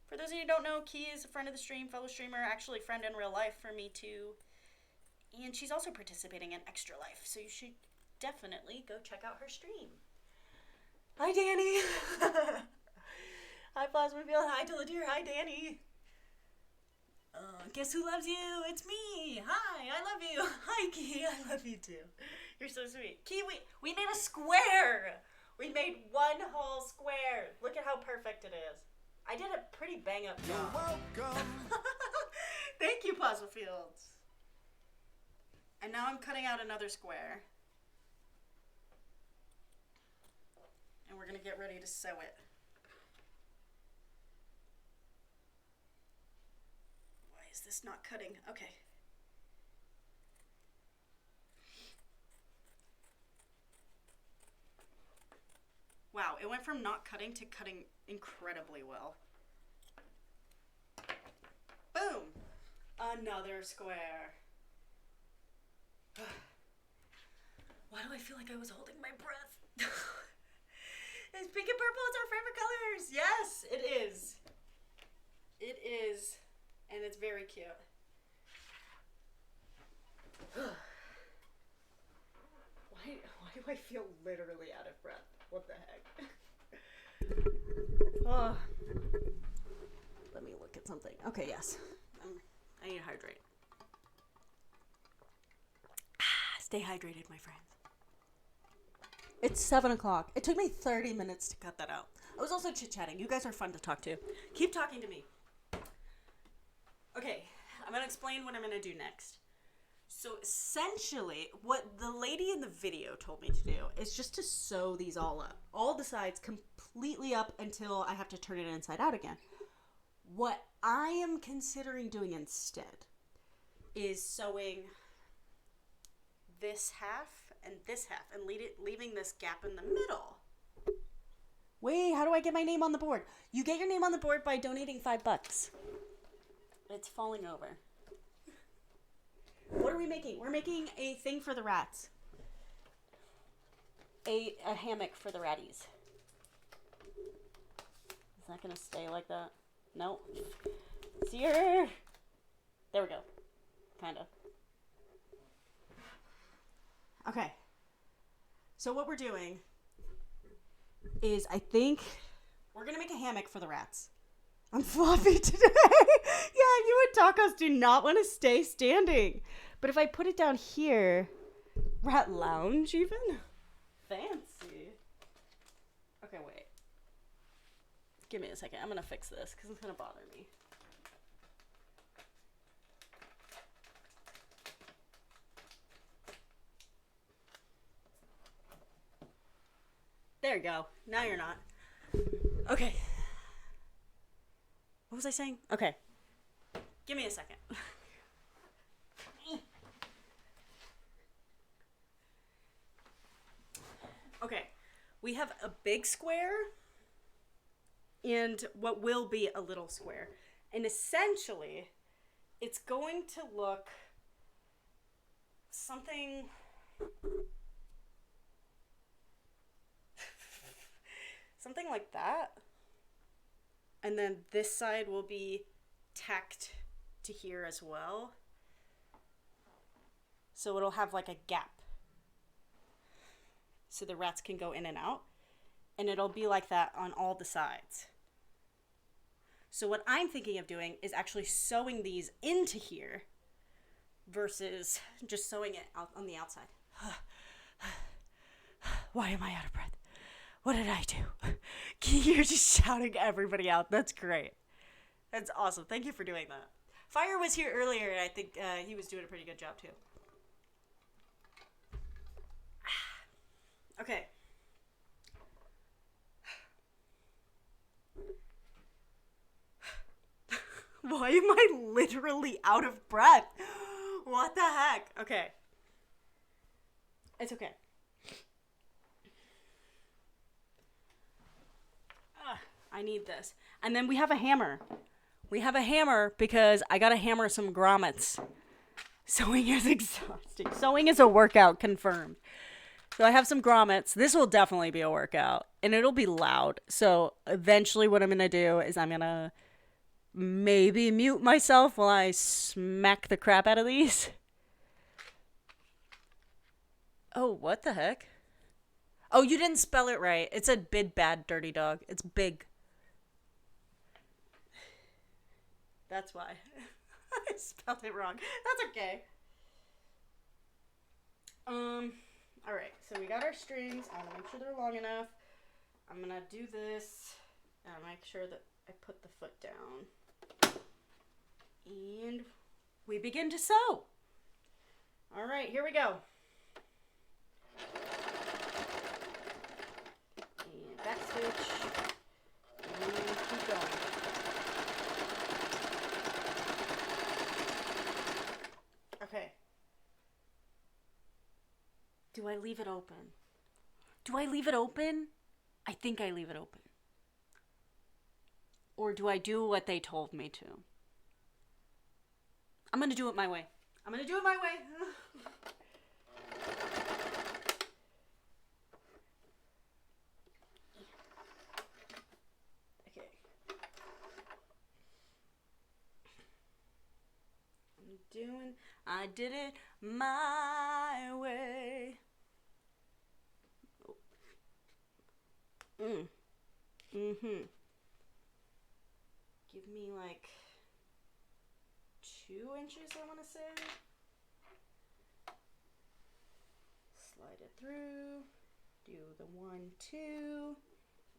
S2: For those of you who don't know, Key is a friend of the stream, fellow streamer, actually friend in real life for me too. And she's also participating in Extra Life, so you should definitely go check out her stream. Hi, Danny. Hi, Plasmobile. Hi, Dilladeer. Hi, Danny. Guess who loves you? It's me. Hi, I love you. Hi, Key. I love you too. You're so sweet. Key, we made a square. We made one whole square. Look at how perfect it is. I did a pretty bang up job.
S5: You're welcome.
S2: Thank you, Puzzle Fields. And now I'm cutting out another square. And we're going to get ready to sew it. Why is this not cutting? Okay. Wow, it went from not cutting to cutting incredibly well. Boom! Another square. Why do I feel like I was holding my breath? It's pink and purple. It's our favorite colors. Yes, it is. It is. And it's very cute. Why do I feel literally out of breath? What the heck? Oh. Let me look at something. Okay, yes. I need to hydrate. Stay hydrated, my friends. It's 7 o'clock. It took me 30 minutes to cut that out. I was also chit-chatting. You guys are fun to talk to. Keep talking to me. Okay, I'm going to explain what I'm going to do next. So essentially, what the lady in the video told me to do is just to sew these all up. All the sides completely up until I have to turn it inside out again. What I am considering doing instead is sewing this half and this half and leaving this gap in the middle. Wait, how do I get my name on the board? You get your name on the board by donating $5. It's falling over. What are we making? We're making a thing for the rats. A hammock for the ratties. Is that gonna stay like that? No. See her? There we go. Kinda. Okay. So what we're doing is I think we're gonna make a hammock for the rats. I'm floppy today. Yeah, you and tacos do not want to stay standing. But if I put it down here, rat lounge even? Fancy. Okay, wait. Give me a second. I'm going to fix this because it's going to bother me. There you go. Now you're not. Okay. What was I saying? Okay. Give me a second. Okay. We have a big square and what will be a little square. And essentially, it's going to look something... something like that. And then this side will be tacked to here as well. So it'll have like a gap. So the rats can go in and out. And it'll be like that on all the sides. So what I'm thinking of doing is actually sewing these into here versus just sewing it out on the outside. Why am I out of breath? What did I do? You're just shouting everybody out. That's great. That's awesome. Thank you for doing that. Fire was here earlier, and I think he was doing a pretty good job, too. Okay. Why am I literally out of breath? What the heck? Okay. It's okay. I need this. And then we have a hammer. We have a hammer because I gotta hammer some grommets. Sewing is exhausting. Sewing is a workout, confirmed. So I have some grommets. This will definitely be a workout. And it'll be loud. So eventually what I'm gonna do is I'm gonna maybe mute myself while I smack the crap out of these. Oh, what the heck? Oh, you didn't spell it right. It said big, bad, dirty dog. It's big. That's why. I spelled it wrong. That's okay. Alright, so we got our strings. I want to make sure they're long enough. I'm going to do this and make sure that I put the foot down. And we begin to sew. Alright, here we go. And back stitch. And keep going. Okay. Do I leave it open? Do I leave it open? I think I leave it open. Or do I do what they told me to? I'm gonna do it my way. I'm gonna do it my way. Okay. I did it my way. Give me like 2 inches, I want to say. Slide it through. Do the 1, 2. I'm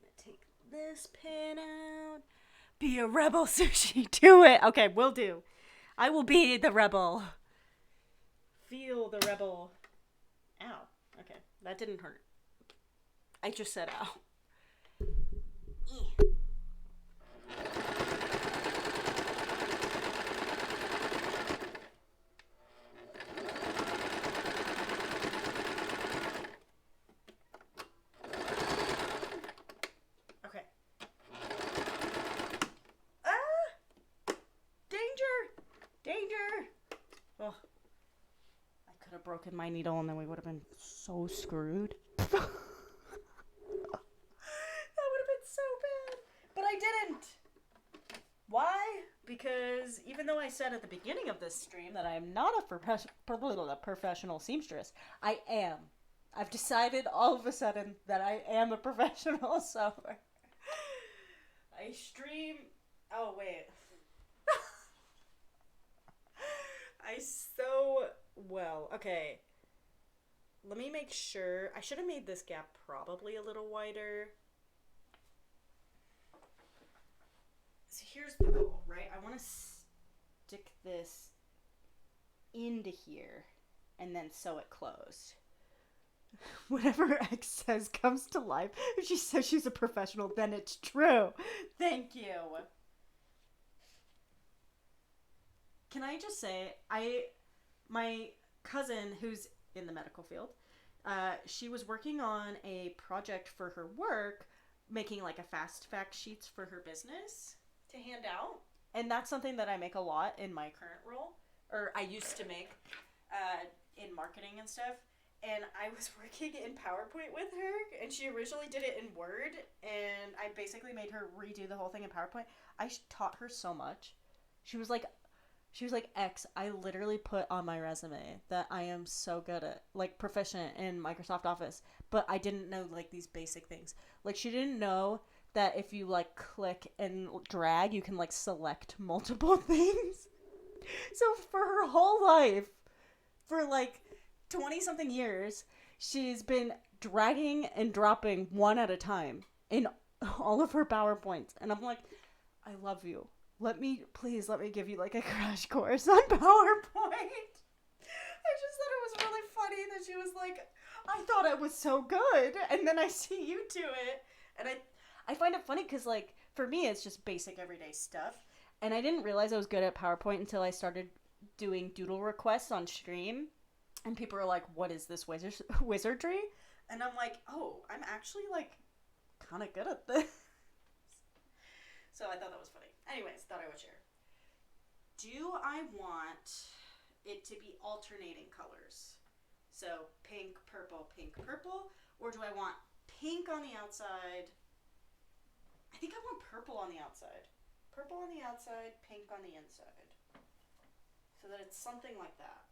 S2: gonna take this pin out. Be a rebel, Sushi. Do it. Okay, will do. I will be the rebel. Feel the rebel. Ow. Okay, that didn't hurt. I just said ow. Okay. Ah! Danger! Oh. I could have broken my needle and then we would have been so screwed. That would have been so bad. But I didn't. Why? Because even though I said at the beginning of this stream that I am not a professional seamstress, I am. I've decided all of a sudden that I am a professional sewer. I stream... Oh, wait. I sew well. Okay. Let me make sure. I should have made this gap probably a little wider. So here's the goal, right? I want to stick this into here and then sew it closed. Whatever X says comes to life. If she says she's a professional, then it's true. Thank you. Can I just say, my cousin who's in the medical field, she was working on a project for her work, making like a fast fact sheets for her business to hand out. And that's something that I make a lot in my current role, or I used to make in marketing and stuff. And I was working in PowerPoint with her, and she originally did it in Word, and I basically made her redo the whole thing in PowerPoint. I taught her so much. She was like, X, I literally put on my resume that I am so good at, like, proficient in Microsoft Office, but I didn't know, like, these basic things. Like, she didn't know that if you, like, click and drag, you can, like, select multiple things. So for her whole life, for, like, 20-something years, she's been dragging and dropping one at a time in all of her PowerPoints. And I'm like, I love you.
S1: please let me give you like a crash course on PowerPoint. I just thought it was really funny that she was like, I thought it was so good, and then I see you do it, and I find it funny because like for me it's just basic everyday stuff, and I didn't realize I was good at PowerPoint until I started doing doodle requests on stream, and people are like, "What is this wizardry?" And I'm like, "Oh, I'm actually like kind of good at this." So I thought that was funny. Anyways, thought I would share. Do I want it to be alternating colors? So pink, purple, or do I want pink on the outside? I think I want purple on the outside. Purple on the outside, pink on the inside. So that it's something like that.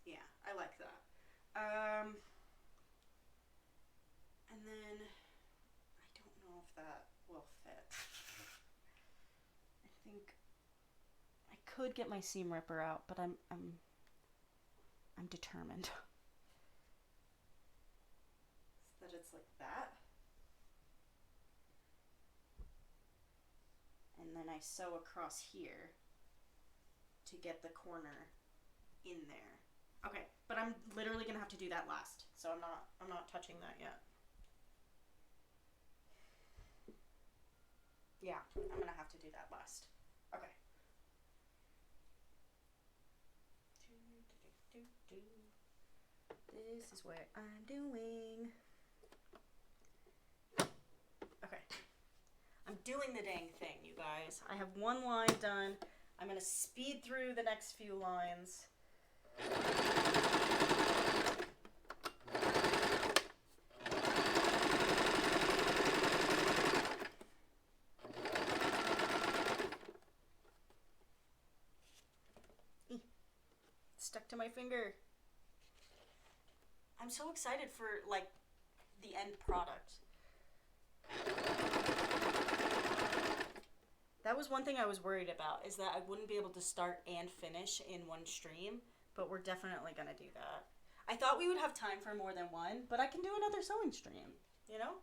S1: Yeah, I like that. And then I don't know if that will fit. I think I could get my seam ripper out, but I'm determined. So that it's like that. And then I sew across here to get the corner in there. Okay, but I'm literally gonna have to do that last, so I'm not touching that yet. Yeah, I'm gonna have to do that last. Okay. This is what I'm doing. Okay. I'm doing the dang thing, you guys. I have one line done. I'm gonna speed through the next few lines. Stuck to my finger. I'm so excited for like the end product. That was one thing I was worried about, is that I wouldn't be able to start and finish in one stream, but we're definitely gonna do that. I thought we would have time for more than one, but I can do another sewing stream, you know?